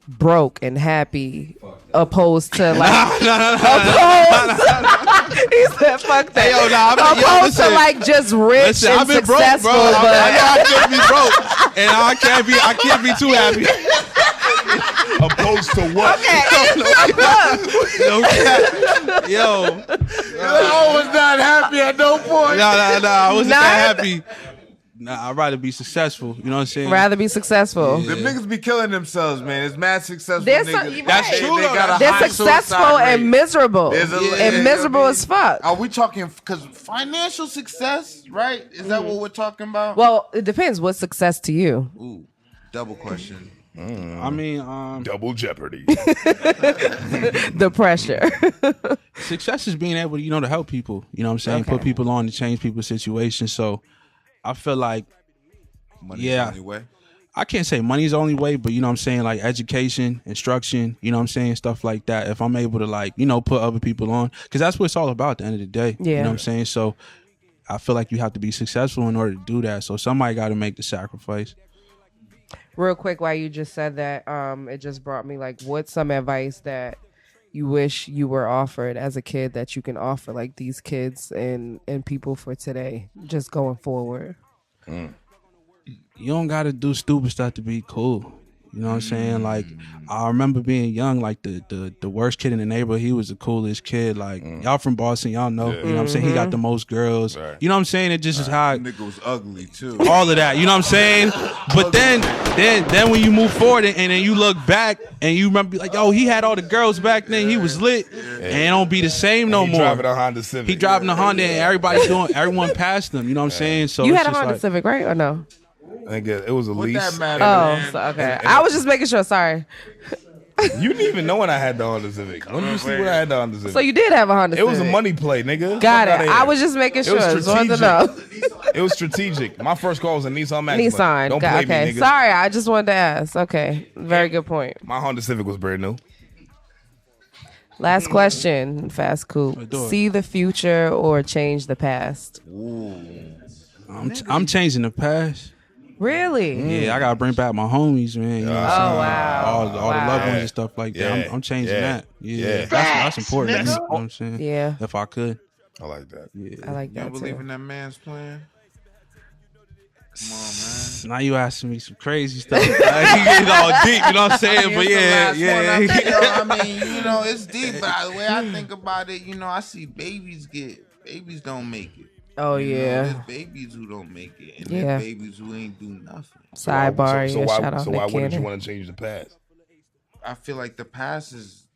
broke and happy," opposed to like opposed. He said, "Fuck that." Opposed to like just rich Listen, and I've been broke, successful, bro. but I can't be broke, and I can't be too happy. Opposed to what? Yo, I was not happy at no point. no, I wasn't Not- that happy. Nah, I'd rather be successful. You know what I'm saying? rather be successful. The niggas be killing themselves, man. It's mad successful They're niggas. That's right. true, They though. got a They're high successful suicide rate. and miserable. There's a- and yeah, miserable I mean, as fuck. Are we talking, because financial success, right? Is that what we're talking about? Well, it depends. What's success to you? Ooh, double question. I mean, Double jeopardy. The pressure. success is being able to, to help people. You know what I'm saying? Okay. Put people on to change people's situations. So I feel like Money's Yeah. the only way. I can't say money's the only way, but you know what I'm saying, like education, instruction, you know what I'm saying, stuff like that. If I'm able to put other people on, because that's what it's all about at the end of the day. Yeah. You know what I'm saying? So I feel like you have to be successful in order to do that. So somebody got to make the sacrifice. Real quick, while you just said that, it just brought me like, what's some advice that you wish you were offered as a kid that you can offer like these kids and people for today, just going forward? You don't got to do stupid stuff to be cool. You know what I'm saying? Like, I remember being young, like the worst kid in the neighborhood, he was the coolest kid. Like, y'all from Boston, y'all know. You know what I'm saying? He got the most girls. Right. You know what I'm saying? It just is how Nigga was ugly too. all of that. You know what I'm saying? But then when you move forward and then you look back and you remember like, yo, he had all the girls back then. He was lit, and it don't be the same no He more. driving a Honda Civic. He driving a Honda and everyone passed him. You know what I'm saying? So You it's had a just Honda like, Civic, right? Or no? I think it was a What lease. that matter, Oh, man? so, okay. I was just making sure. Sorry. You didn't even know when I had the Honda Civic. When did you see when I had the Honda Civic? So you did have a Honda It was a Civic. money play, nigga. Got Fuck it. outta I here. was just making It sure. was Just wanted to know. It was strategic. My first car was a Nissan Maxima. Nissan. Don't Got- play okay. me, nigga. Sorry, I just wanted to ask. Okay. Very good point. My Honda Civic was brand new. Last question, Fasscoupe. do it. See the future or change the past? I'm changing the past. Really? Yeah, I gotta bring back my homies, man. You know what I'm Oh, saying? wow. All the Wow. loved ones and stuff like that. Yeah. I'm changing Yeah. that. Yeah, Yeah. that's important. You know what I'm saying? Yeah. If I could. I like that. I like You that don't believe too. in that man's plan? Come on, man. Now you asking me some crazy stuff. Like, you getting all deep, you know what I'm saying? But yeah. I mean, it's deep, but the way I think about it, I see babies don't make it. Oh, yeah. There's babies who don't make it, and Yeah. there's babies who ain't do nothing. Sidebar. So yeah, why, shout out so why Nick wouldn't you Cannon. want to change the past? I feel like the past is,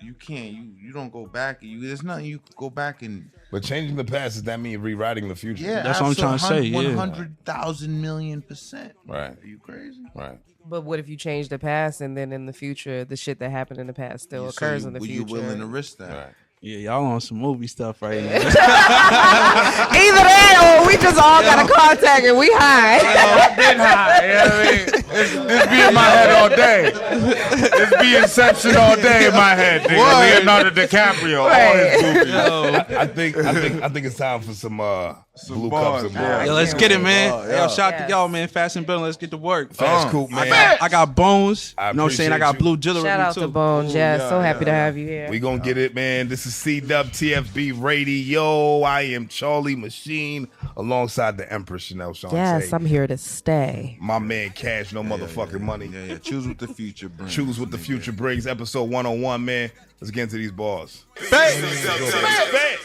you can't, you don't go back. There's nothing you could go back and. But changing the past, does that mean rewriting the future? Yeah, That's what I'm trying to say, yeah. 100,000,000,000%. Right. Are you crazy? Right. But what if you change the past and then in the future, the shit that happened in the past still So occurs in the were future? you willing to risk that? Right. Yeah, y'all on some movie stuff right now. Either that or we just all got a contact and we high. I've been high. You know what I mean? This be in my head all day. This be Inception all day in my head. Nigga. Leonardo DiCaprio. Right. All his movies. I think it's time for some blue bars, cups and yeah. more. Yo, let's get it, man. Yo, shout out Yes. to y'all, man. Fast and Bill, let's get to work. Fasscoupe, man. I got Bones. I You know what I'm saying? I got appreciate you. Blue Drilla Shout out too. to Bones. Yeah, so happy to have you here. We gonna get it, man. This is C-Dub TFB Radio. I am Charlie MaSheen alongside the Empress Shanelle Shante. Yes, I'm here to stay. My man Cash, no motherfucking money. Yeah. Choose what the future brings. Choose what the future brings. Episode 101, man. Let's get into these bars. Bang. Bang.